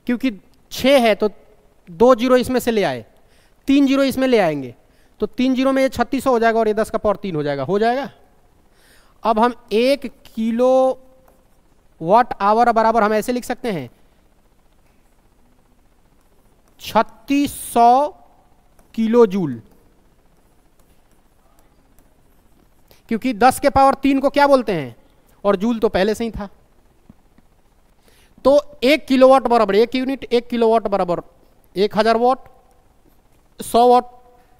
क्योंकि 6 है तो 2 जीरो इसमें से ले आए, 3 जीरो इसमें ले आएंगे, तो 3 जीरो में ये 3600 हो जाएगा और ये 10 का पावर 3 हो जाएगा, हो जाएगा। अब हम 1 किलो वाट आवर बराबर हम ऐसे लिख सकते हैं 3600 किलो जूल, क्योंकि 10 के पावर 3 को क्या बोलते हैं, और जूल तो पहले से ही था। तो 1 किलोवाट बराबर 1 यूनिट, 1 किलोवाट बराबर 1000 वाट, 100 वाट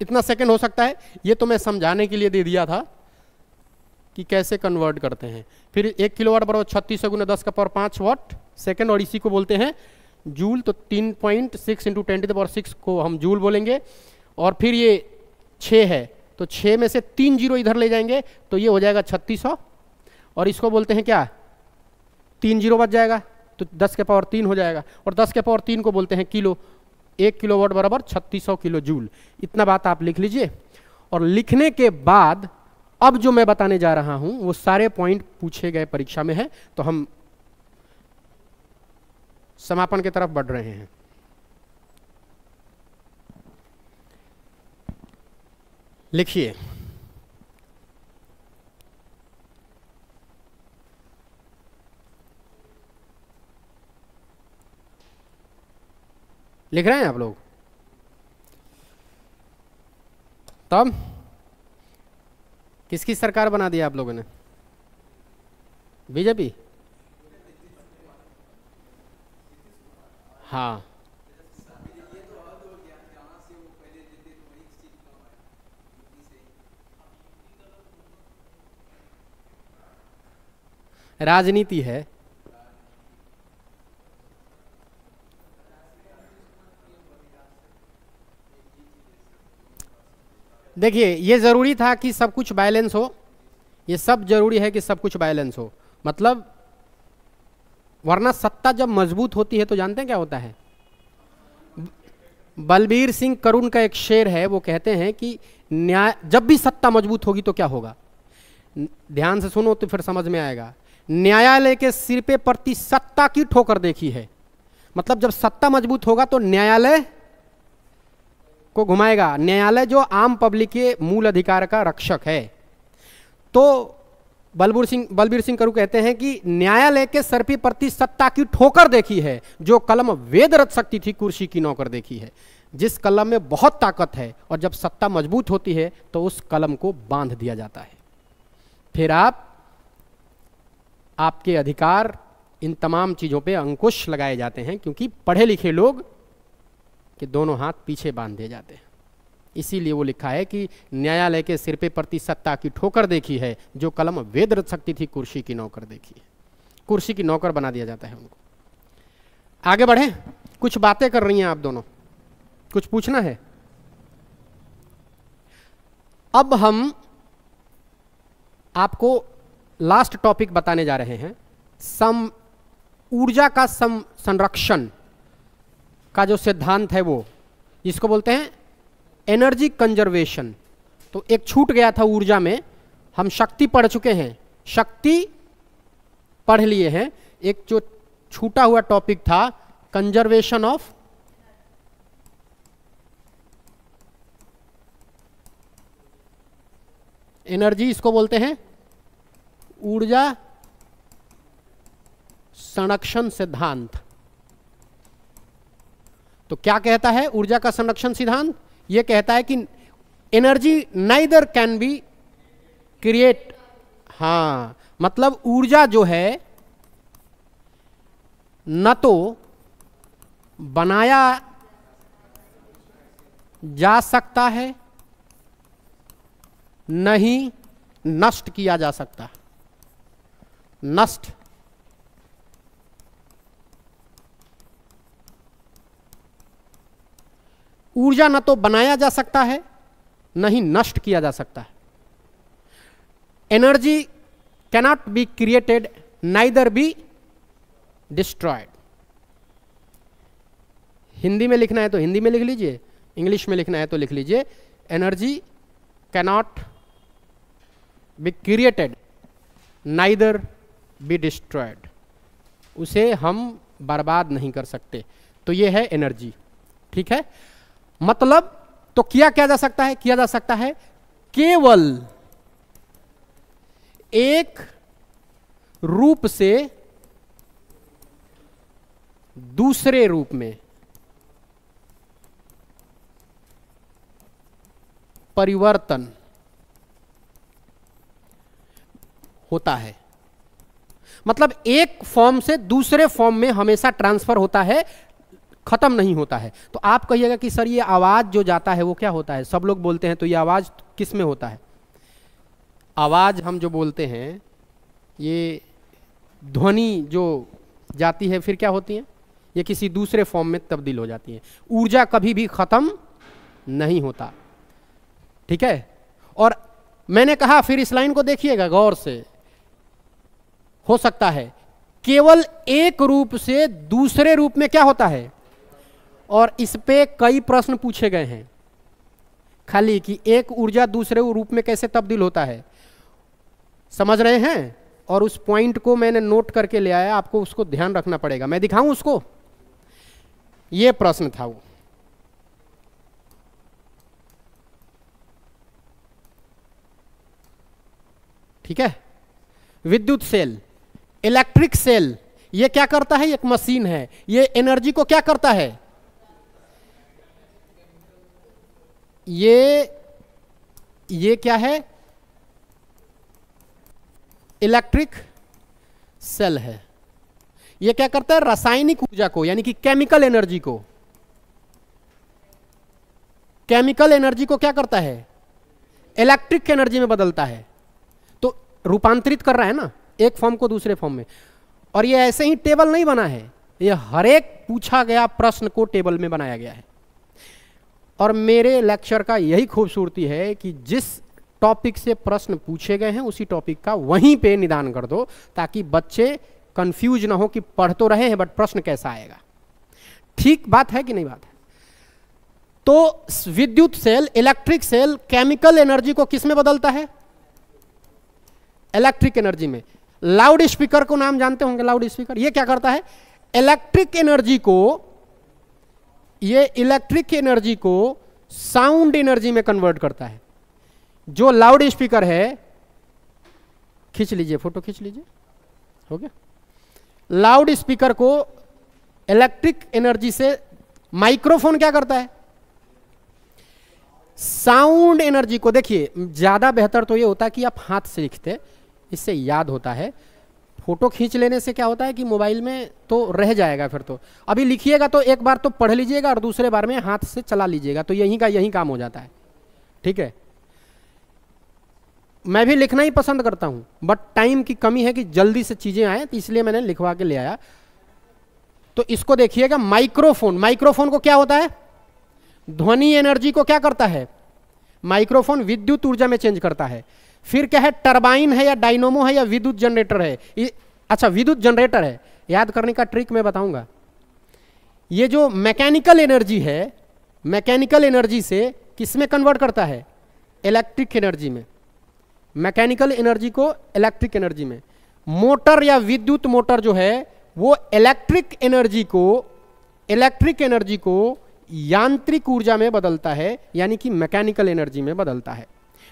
इतना सेकंड हो सकता है। ये तो मैं समझाने के लिए दे दिया था कि कैसे कन्वर्ट करते हैं। फिर 1 किलोवाट बराबर 3600 गुना 10 का पावर 5 वाट सेकंड, और इसी को बोलते हैं जूल। तो 3.6 इंटू 10 टू द पावर 6 को हम जूल बोलेंगे। और फिर ये 6 है तो 6 में से 3 जीरो इधर ले जाएंगे तो ये हो जाएगा 3600, और इसको बोलते हैं क्या, 3 जीरो बच जाएगा तो 10 के पावर 3 हो जाएगा, और 10 के पावर 3 को बोलते हैं किलो। 1 किलोवाट बराबर 3600 किलो जूल। इतना बात आप लिख लीजिए। और लिखने के बाद अब जो मैं बताने जा रहा हूं वो सारे पॉइंट पूछे गए परीक्षा में है, तो हम समापन की तरफ बढ़ रहे हैं। लिखिए, लिख रहे हैं आप लोग? तब किसकी सरकार बना दिया आप लोगों ने? बीजेपी? हाँ, राजनीति है। देखिए, ये जरूरी था कि सब कुछ बैलेंस हो, ये सब जरूरी है कि सब कुछ बैलेंस हो, मतलब वरना सत्ता जब मजबूत होती है तो जानते हैं क्या होता है। बलबीर सिंह करुण का एक शेर है, वो कहते हैं कि न्याय, जब भी सत्ता मजबूत होगी तो क्या होगा, ध्यान से सुनो तो फिर समझ में आएगा। न्यायालय के सिर पे पड़ती सत्ता की ठोकर देखी है, मतलब जब सत्ता मजबूत होगा तो न्यायालय को घुमाएगा। न्यायालय जो आम पब्लिक के मूल अधिकार का रक्षक है। तो बलबीर सिंह करुण कहते हैं कि न्यायालय के सर पे पड़ती सत्ता की ठोकर देखी है, जो कलम वेद रच सकती थी कुर्सी की नौकर देखी है। जिस कलम में बहुत ताकत है और जब सत्ता मजबूत होती है तो उस कलम को बांध दिया जाता है। फिर आपके अधिकार, इन तमाम चीजों पे अंकुश लगाए जाते हैं, क्योंकि पढ़े लिखे लोग के दोनों हाथ पीछे बांध दिए जाते हैं। इसीलिए वो लिखा है कि न्यायालय के सिर पे पड़ती सत्ता की ठोकर देखी है, जो कलम वेद रच सकती थी कुर्सी की नौकर देखी है। कुर्सी की नौकर बना दिया जाता है उनको। आगे बढ़े, कुछ बातें कर रही हैं आप दोनों, कुछ पूछना है? अब हम आपको लास्ट टॉपिक बताने जा रहे हैं। ऊर्जा का संरक्षण का जो सिद्धांत है वो, इसको बोलते हैं एनर्जी कंजर्वेशन। तो एक छूट गया था ऊर्जा में, हम शक्ति पढ़ चुके हैं, शक्ति पढ़ लिए हैं। एक जो छूटा हुआ टॉपिक था कंजर्वेशन ऑफ एनर्जी, इसको बोलते हैं ऊर्जा संरक्षण सिद्धांत। तो क्या कहता है ऊर्जा का संरक्षण सिद्धांत? यह कहता है कि energy neither can be create, हाँ, मतलब ऊर्जा जो है न तो बनाया जा सकता है, नहीं नष्ट किया जा सकता। नष्ट, ऊर्जा न तो बनाया जा सकता है, नहीं नष्ट किया जा सकता है। Energy cannot be created, neither be destroyed. Hindi में लिखना है तो हिंदी में लिख लीजिए, इंग्लिश में लिखना है तो लिख लीजिए, energy cannot be created neither be destroyed, उसे हम बर्बाद नहीं कर सकते। तो ये है एनर्जी, ठीक है। मतलब तो किया जा सकता है, किया जा सकता है केवल एक रूप से दूसरे रूप में परिवर्तन होता है। मतलब एक फॉर्म से दूसरे फॉर्म में हमेशा ट्रांसफर होता है, खत्म नहीं होता है। तो आप कहिएगा कि सर ये आवाज जो जाता है वो क्या होता है, सब लोग बोलते हैं, तो ये आवाज किस में होता है? आवाज हम जो बोलते हैं, ये ध्वनि जो जाती है फिर क्या होती है, ये किसी दूसरे फॉर्म में तब्दील हो जाती है। ऊर्जा कभी भी खत्म नहीं होता, ठीक है। और मैंने कहा, फिर इस लाइन को देखिएगा गौर से, हो सकता है केवल एक रूप से दूसरे रूप में क्या होता है। और इस पे कई प्रश्न पूछे गए हैं खाली कि एक ऊर्जा दूसरे रूप में कैसे तब्दील होता है, समझ रहे हैं। और उस पॉइंट को मैंने नोट करके ले आया, आपको उसको ध्यान रखना पड़ेगा। मैं दिखाऊं उसको, ये प्रश्न था वो। ठीक है, विद्युत सेल, इलेक्ट्रिक सेल, ये क्या करता है, एक मशीन है, ये एनर्जी को क्या करता है, ये क्या है, इलेक्ट्रिक सेल है। ये क्या करता है, रासायनिक ऊर्जा को, यानी कि केमिकल एनर्जी को, केमिकल एनर्जी को क्या करता है, इलेक्ट्रिक एनर्जी में बदलता है। तो रूपांतरित कर रहा है ना एक फॉर्म को दूसरे फॉर्म में। और ये ऐसे ही टेबल नहीं बना है, ये हर एक पूछा गया प्रश्न को टेबल में बनाया गया है। और मेरे लेक्चर का यही खूबसूरती है कि जिस टॉपिक से प्रश्न पूछे गए हैं उसी टॉपिक का वहीं पे निदान कर दो, ताकि बच्चे कंफ्यूज ना हो कि पढ़ तो रहे हैं बट प्रश्न कैसा आएगा। ठीक बात है कि नहीं बात है? तो विद्युत सेल, इलेक्ट्रिक सेल केमिकल एनर्जी को किस में बदलता है, इलेक्ट्रिक एनर्जी में। लाउड स्पीकर को नाम जानते होंगे, लाउड स्पीकर, ये क्या करता है, इलेक्ट्रिक एनर्जी को, ये इलेक्ट्रिक एनर्जी को साउंड एनर्जी में कन्वर्ट करता है। जो लाउड स्पीकर है, खींच लीजिए, फोटो खींच लीजिए, हो गया। लाउड स्पीकर को इलेक्ट्रिक एनर्जी से, माइक्रोफोन क्या करता है, साउंड एनर्जी को। देखिए ज्यादा बेहतर तो ये होता है कि आप हाथ से लिखते, इससे याद होता है। फोटो खींच लेने से क्या होता है कि मोबाइल में तो रह जाएगा, फिर तो अभी लिखिएगा तो एक बार तो पढ़ लीजिएगा और दूसरे बार में हाथ से चला लीजिएगा, तो यही का यही काम हो जाता है, ठीक है। मैं भी लिखना ही पसंद करता हूं, बट टाइम की कमी है कि जल्दी से चीजें आए, तो इसलिए मैंने लिखवा के ले आया। तो इसको देखिएगा, माइक्रोफोन, माइक्रोफोन को क्या होता है, ध्वनि एनर्जी को क्या करता है, माइक्रोफोन विद्युत ऊर्जा में चेंज करता है। फिर क्या है, टरबाइन है या डायनोमो है या विद्युत जनरेटर है। अच्छा विद्युत जनरेटर है, याद करने का ट्रिक मैं बताऊंगा। ये जो मैकेनिकल एनर्जी है, मैकेनिकल एनर्जी से किस में कन्वर्ट करता है, इलेक्ट्रिक एनर्जी में। मैकेनिकल एनर्जी को इलेक्ट्रिक एनर्जी में। मोटर या विद्युत मोटर जो है वो इलेक्ट्रिक एनर्जी को यांत्रिक ऊर्जा में बदलता है, यानी कि मैकेनिकल एनर्जी में बदलता है।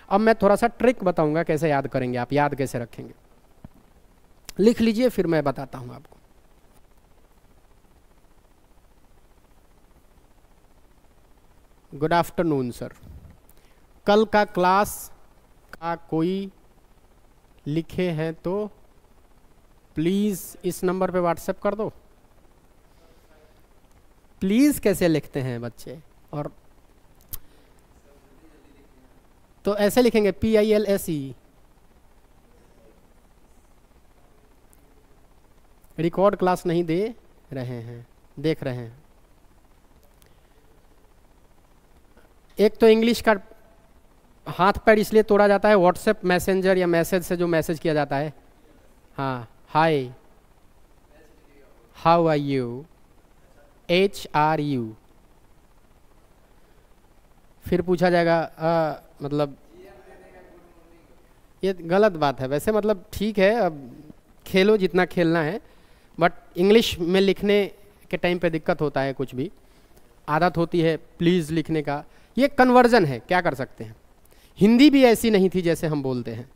अब मैं थोड़ा सा ट्रिक बताऊंगा कैसे याद करेंगे, आप याद कैसे रखेंगे। लिख लीजिए, फिर मैं बताता हूं आपको। गुड आफ्टरनून सर, कल का क्लास का कोई लिखे हैं तो प्लीज इस नंबर पे व्हाट्सएप कर दो। प्लीज कैसे लिखते हैं बच्चे, और तो ऐसे लिखेंगे PILSE। रिकॉर्ड क्लास नहीं दे रहे हैं, देख रहे हैं। एक तो इंग्लिश का हाथ पैर इसलिए तोड़ा जाता है, व्हाट्सएप मैसेंजर या मैसेज से जो मैसेज किया जाता है, हाँ, हाय, हाउ आर यू, HRU, फिर पूछा जाएगा मतलब ये गलत बात है वैसे, मतलब ठीक है, अब खेलो जितना खेलना है, बट इंग्लिश में लिखने के टाइम पे दिक्कत होता है, कुछ भी आदत होती है प्लीज़ लिखने का, ये कन्वर्जन है, क्या कर सकते हैं। हिंदी भी ऐसी नहीं थी जैसे हम बोलते हैं,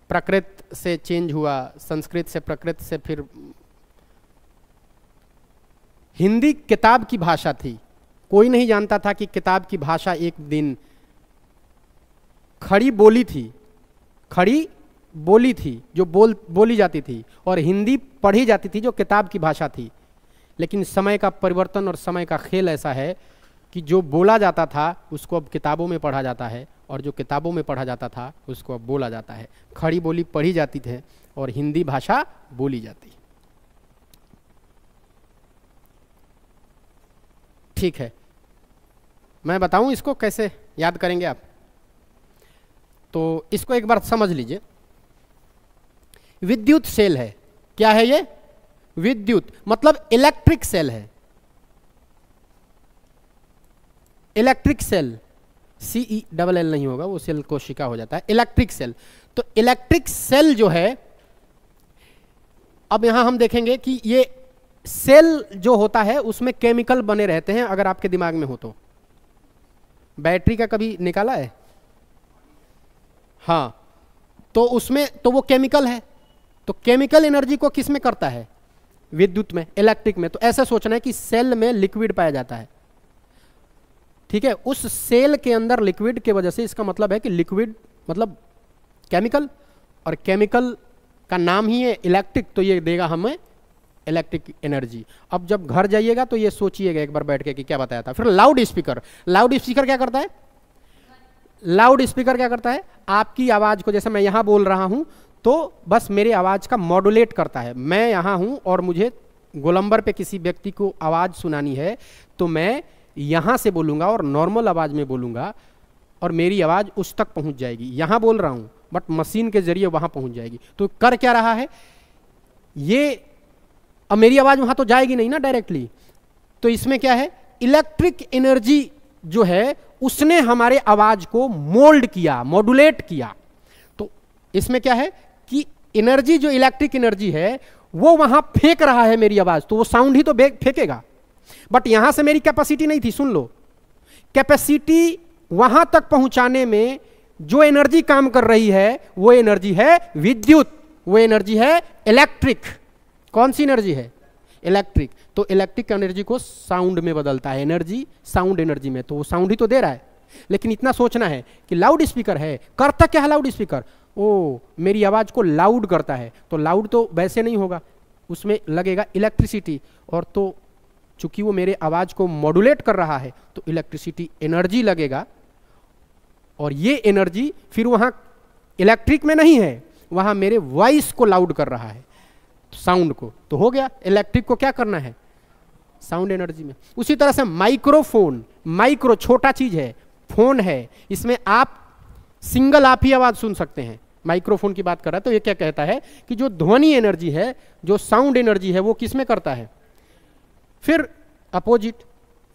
प्रकृत से चेंज हुआ, संस्कृत से प्रकृत से, फिर हिंदी किताब की भाषा थी। कोई नहीं जानता था कि किताब की भाषा एक दिन खड़ी बोली थी, खड़ी बोली थी जो बोली जाती थी, और हिंदी पढ़ी जाती थी जो किताब की भाषा थी। लेकिन समय का परिवर्तन और समय का खेल ऐसा है कि जो बोला जाता था उसको अब किताबों में पढ़ा जाता है, और जो किताबों में पढ़ा जाता था उसको अब बोला जाता है। खड़ी बोली पढ़ी जाती थी और हिंदी भाषा बोली जाती। ठीक है, मैं बताऊं इसको कैसे याद करेंगे आप, तो इसको एक बार समझ लीजिए। विद्युत सेल है, क्या है ये? विद्युत मतलब इलेक्ट्रिक सेल है, इलेक्ट्रिक सेल, CELL नहीं होगा, वो सेल कोशिका हो जाता है, इलेक्ट्रिक सेल। तो इलेक्ट्रिक सेल जो है, अब यहां हम देखेंगे कि ये सेल जो होता है उसमें केमिकल बने रहते हैं, अगर आपके दिमाग में हो तो। बैटरी का कभी निकाला है? हाँ, तो उसमें तो वो केमिकल है, तो केमिकल एनर्जी को किस में करता है? विद्युत में, इलेक्ट्रिक में। तो ऐसा सोचना है कि सेल में लिक्विड पाया जाता है, ठीक है, उस सेल के अंदर लिक्विड के वजह से, इसका मतलब है कि लिक्विड मतलब केमिकल, और केमिकल का नाम ही है इलेक्ट्रिक, तो ये देगा हमें इलेक्ट्रिक एनर्जी। अब जब घर जाइएगा तो ये सोचिएगा एक बार बैठ के कि क्या बताया था। फिर लाउड स्पीकर, लाउड स्पीकर क्या करता है? लाउड स्पीकर क्या करता है? आपकी आवाज को, जैसे मैं यहां बोल रहा हूं तो बस मेरी आवाज का मॉड्यूलेट करता है। मैं यहां हूं और मुझे गोलंबर पे किसी व्यक्ति को आवाज सुनानी है, तो मैं यहां से बोलूंगा और नॉर्मल आवाज में बोलूंगा, और मेरी आवाज उस तक पहुंच जाएगी। यहां बोल रहा हूं बट मशीन के जरिए वहां पहुंच जाएगी। तो कर क्या रहा है ये? अब मेरी आवाज वहां तो जाएगी नहीं ना डायरेक्टली, तो इसमें क्या है? इलेक्ट्रिक एनर्जी जो है उसने हमारे आवाज को मोल्ड किया, मॉड्यूलेट किया। तो इसमें क्या है कि एनर्जी जो इलेक्ट्रिक एनर्जी है वो वहां फेंक रहा है मेरी आवाज, तो वो साउंड ही तो फेंकेगा। बट यहां से मेरी कैपेसिटी नहीं थी, सुन लो, कैपेसिटी वहां तक पहुंचाने में जो एनर्जी काम कर रही है वो एनर्जी है विद्युत, वो एनर्जी है इलेक्ट्रिक। कौन सी एनर्जी है? इलेक्ट्रिक। तो इलेक्ट्रिक एनर्जी को साउंड में बदलता है, एनर्जी साउंड एनर्जी में, तो वो साउंड ही तो दे रहा है। लेकिन इतना सोचना है कि लाउड स्पीकर है, करता क्या है लाउड स्पीकर? ओ, मेरी आवाज को लाउड करता है। तो लाउड तो वैसे नहीं होगा, उसमें लगेगा इलेक्ट्रिसिटी, और तो चूंकि वो मेरे आवाज को मॉड्यूलेट कर रहा है तो इलेक्ट्रिसिटी एनर्जी लगेगा, और ये एनर्जी फिर वहां इलेक्ट्रिक में नहीं है, वहां मेरे वॉइस को लाउड कर रहा है, साउंड को। तो हो गया, इलेक्ट्रिक को क्या करना है? साउंड एनर्जी में। उसी तरह से माइक्रोफोन, माइक्रो छोटा चीज है, फोन है, इसमें आप सिंगल आप ही आवाज सुन सकते हैं। माइक्रोफोन की बात कर रहा है, तो ये क्या कहता है कि जो ध्वनि एनर्जी है, जो साउंड एनर्जी है, वो किस में करता है? फिर अपोजिट,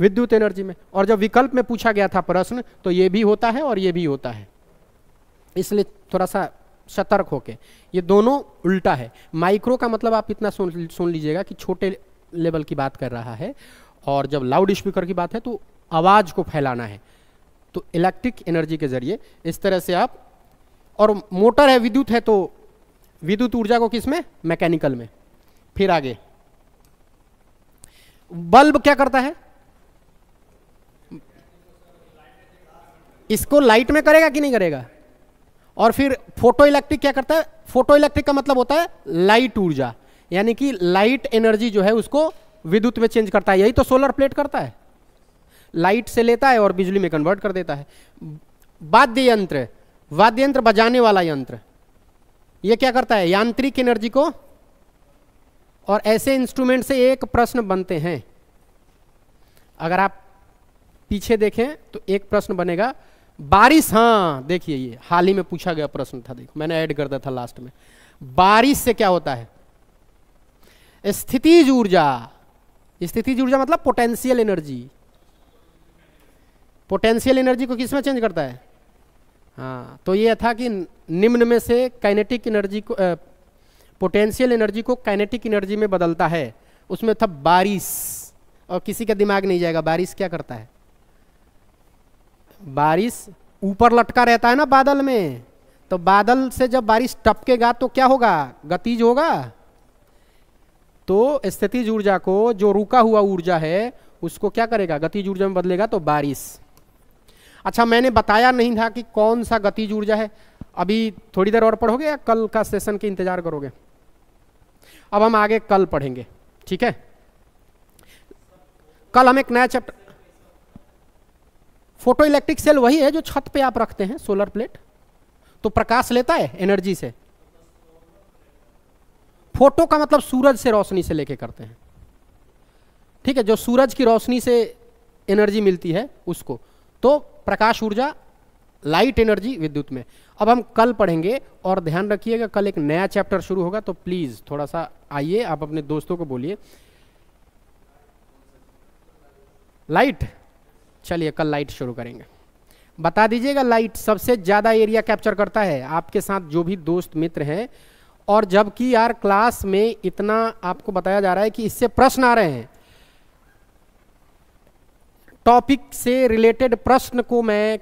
विद्युत एनर्जी में। और जब विकल्प में पूछा गया था प्रश्न, तो ये भी होता है और ये भी होता है, इसलिए थोड़ा सा सतर्क होके, ये दोनों उल्टा है। माइक्रो का मतलब आप इतना सुन लीजिएगा कि छोटे लेवल की बात कर रहा है, और जब लाउड स्पीकर की बात है तो आवाज को फैलाना है, तो इलेक्ट्रिक एनर्जी के जरिए इस तरह से आप। और मोटर है, विद्युत है, तो विद्युत ऊर्जा को किस में? मैकेनिकल में। फिर आगे बल्ब क्या करता है? इसको लाइट में करेगा कि नहीं करेगा? और फिर फोटो इलेक्ट्रिक क्या करता है? फोटो इलेक्ट्रिक का मतलब होता है लाइट ऊर्जा, यानी कि लाइट एनर्जी जो है उसको विद्युत में चेंज करता है। यही तो सोलर प्लेट करता है, लाइट से लेता है और बिजली में कन्वर्ट कर देता है। वाद्य यंत्र, वाद्य यंत्र बजाने वाला यंत्र, ये क्या करता है? यांत्रिक एनर्जी को। और ऐसे इंस्ट्रूमेंट से एक प्रश्न बनते हैं, अगर आप पीछे देखें तो एक प्रश्न बनेगा बारिश। हाँ देखिए, ये हाल ही में पूछा गया प्रश्न था, देखो मैंने ऐड कर दिया था लास्ट में। बारिश से क्या होता है? स्थितिज ऊर्जा। स्थितिज ऊर्जा मतलब पोटेंशियल एनर्जी, पोटेंशियल एनर्जी को किस में चेंज करता है? हाँ, तो ये था कि निम्न में से काइनेटिक एनर्जी को पोटेंशियल एनर्जी को काइनेटिक एनर्जी में बदलता है। उसमें था बारिश, और किसी का दिमाग नहीं जाएगा बारिश क्या करता है। बारिश ऊपर लटका रहता है ना बादल में, तो बादल से जब बारिश टपकेगा तो क्या होगा? गतिज होगा। तो स्थितिज ऊर्जा को, जो रुका हुआ ऊर्जा है, उसको क्या करेगा? गतिज ऊर्जा में बदलेगा, तो बारिश। अच्छा, मैंने बताया नहीं था कि कौन सा गतिज ऊर्जा है। अभी थोड़ी देर और पढ़ोगे या कल का सेशन के इंतजार करोगे? अब हम आगे कल पढ़ेंगे, ठीक है। कल हम एक नया चैप्टर, फोटो इलेक्ट्रिक सेल वही है जो छत पे आप रखते हैं, सोलर प्लेट, तो प्रकाश लेता है एनर्जी से। फोटो का मतलब सूरज से रोशनी से लेके करते हैं, ठीक है, जो सूरज की रोशनी से एनर्जी मिलती है उसको, तो प्रकाश ऊर्जा, लाइट एनर्जी विद्युत में। अब हम कल पढ़ेंगे, और ध्यान रखिएगा कल एक नया चैप्टर शुरू होगा, तो प्लीज थोड़ा सा आइए, आप अपने दोस्तों को बोलिए। लाइट, चलिए कल लाइट शुरू करेंगे। बता दीजिएगा लाइट सबसे ज्यादा एरिया कैप्चर करता है आपके साथ जो भी दोस्त मित्र हैं, और जबकि यार क्लास में इतना आपको बताया जा रहा है कि इससे प्रश्न आ रहे हैं, टॉपिक से रिलेटेड प्रश्न को मैं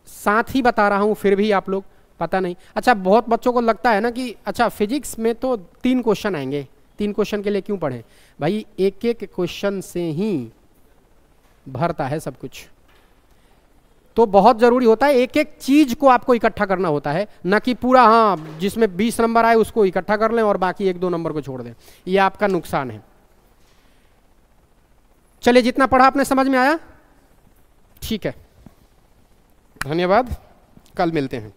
साथ ही बता रहा हूं, फिर भी आप लोग पता नहीं। अच्छा, बहुत बच्चों को लगता है ना कि अच्छा फिजिक्स में तो 3 क्वेश्चन आएंगे, 3 क्वेश्चन के लिए क्यों पढ़ें? भाई एक एक क्वेश्चन से ही भरता है सब कुछ, तो बहुत जरूरी होता है एक एक चीज को आपको इकट्ठा करना होता है, ना कि पूरा हाँ जिसमें 20 नंबर आए उसको इकट्ठा कर लें और बाकी 1-2 नंबर को छोड़ दें, ये आपका नुकसान है। चलिए, जितना पढ़ा आपने समझ में आया? ठीक है, धन्यवाद, कल मिलते हैं।